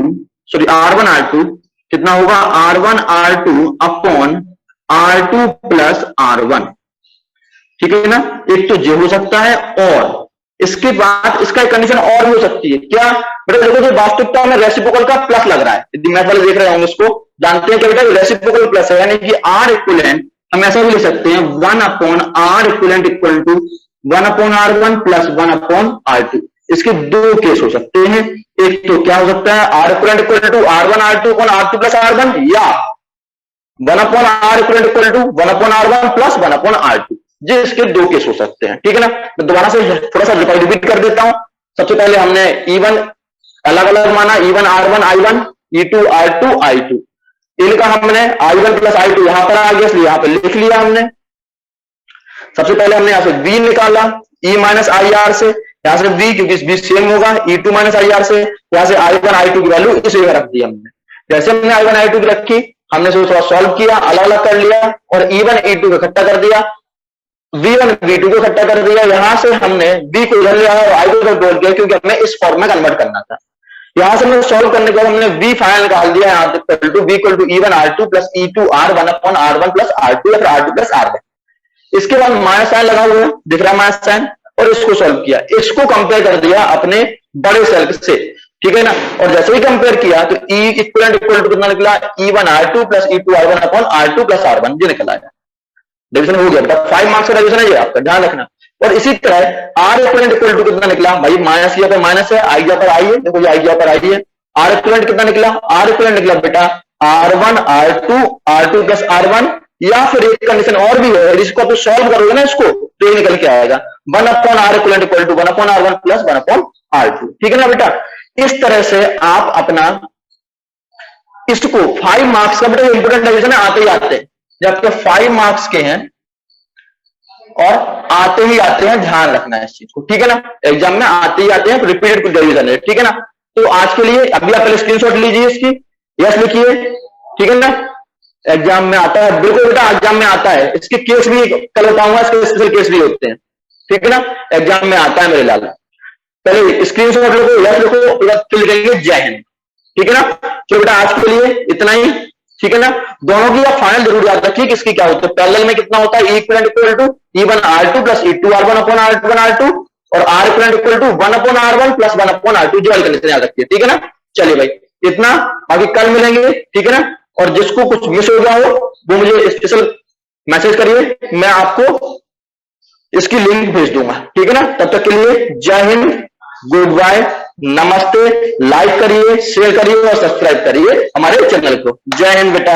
sorry R1 R2 कितना होगा, R1 R2 upon R2 plus R1, ठीक है ना। एक तो ये हो सकता है, और इसके बाद इसका एक कंडीशन और भी हो सकती है, क्या बेटा, देखो जो वास्तविकता में रेसिप्रोकल का प्लस लग रहा है, यदि मैथ वाले देख रहे होंगे उसको जानते हैं कि बेटा रेसिप्रोकल प्लस है, यानी कि R इक्विवेलेंट हम ऐसा भी लिख सकते हैं 1 upon R equivalent equal to 1 upon R1 plus 1 upon R2। इसके दो केस हो सकते हैं, एक तो क्या हो सकता है, R equivalent equal to R1 R2 upon R2 plus R1, या 1 upon R equivalent equal to 1 upon R1 plus 1 upon R2, ये इसके दो केस हो सकते हैं, ठीक है ना। मैं दोबारा से थोड़ा सा रिपीट कर देता हूं। सबसे पहले हमने E1 अलग अलग माना, E1 R1 I1, E2 R2 I2, इनका हमने I1 प्लस I2 यहां पर आ गया, इसलिए यहां पर लिख लिया हमने। सबसे पहले हमने यहां से V निकाला E माइनस आई आर से, यहां से V क्योंकि V सेम होगा E2 माइनस आई आर से, यहां से I1 I2 की वैल्यू इसी में रख दी हमने। जैसे हमने I1 I2 की रखी, हमने इसे थोड़ा सॉल्व किया, अलग अलग कर लिया और E1 E2 को इकट्ठा कर दिया, V1 V2 को इकट्ठा कर दिया, यहां से हमने V को इधर लिया और I2 को बोल दिया, क्योंकि हमें इस फॉर्म में कन्वर्ट करना था। यहां से हमने सॉल्व करने के बाद हमने v फाइनल निकाल दिया यहाँ equal to v equal to e1 r2 plus e2 r1 upon r1 plus r2 या फिर r2 प्लस r1। इसके बाद माइनस साइन लगा हुआ है, दिख रहा है माइनस साइन, और इसको सॉल्व किया, इसको कंपेयर कर दिया अपने बड़े सेल से, ठीक है ना। और जैसे ही कंपेयर किया तो e इक्वल टू कितना निकला, e1 r2 plus e2 r1 upon r2 plus r1, ये निकला है। डिवीजन हो गया, बट 5 मार्क्स का डिवीजन है ये आपका, ध्यान रखना। और इसी तरह आर इक्विवेलेंट इक्वल टू कितना निकला भाई, माइनस यहाँ पर माइनस है, आई यहाँ पर आई है, देखो ये आई यहाँ पर आई है। आर इक्विवेलेंट कितना निकला, आर इक्विवेलेंट निकला बेटा r1 r2 प्लस r1, या फिर एक कंडीशन और भी है, इसको आप सॉल्व करोगे ना इसको तो ये निकल के आएगा 1 upon R equivalent equal to 1 upon r1 plus 1 upon r2, ठीक है ना बेटा। इस तरह से आप अपना इसको 5 मार्क्स का बेटा इंपोर्टेंट डिवीजन आते ही आते हैं, जब आपके 5 मार्क्स के हैं और आते ही आते हैं, ध्यान रखना है इस चीज को, ठीक है ना। एग्जाम में आते ही आते हैं, रिपीटेड डिवीजन है, ठीक है ना। तो आज के लिए अभी आप पहले स्क्रीनशॉट लीजिए इसकी, यस लिखिए, ठीक है ना। एग्जाम में आता है, बिल्कुल बेटा एग्जाम में आता है, इसके केस भी कल बताऊंगा, इसके स्पेशल केस भी होते हैं, ठीक है ना। एग्जाम में आता है मेरे लाल। पहले स्क्रीनशॉट लिखो, यस लिखो, फिर लिखेंगे जय हिंद, ठीक है ना। चलो बेटा आज के लिए इतना ही, ठीक है ना। दोनों की आप फाइनल जरूर याद रखिए, किसकी क्या होता है। पैरेलल में कितना होता है, equivalent equal to e1 r2 plus e2 r1 upon r2 और r equivalent equal to 1 upon r1 plus 1 upon r2, जो वाली कंडीशन याद रखिए, ठीक है ना। चलिए भाई इतना, बाकी कल मिलेंगे, ठीक है ना। और जिसको कुछ मिस हो गया हो वो मुझे स्पेशल मैसेज करिए, मैं आपको इसकी लिंक भेज दूंगा, ठीक है ना। तब तक के लिए जय हिंद, गुड बाय, नमस्ते। लाइक करिए, शेयर करिए और सब्सक्राइब करिए हमारे चैनल को। जय हिंद बेटा।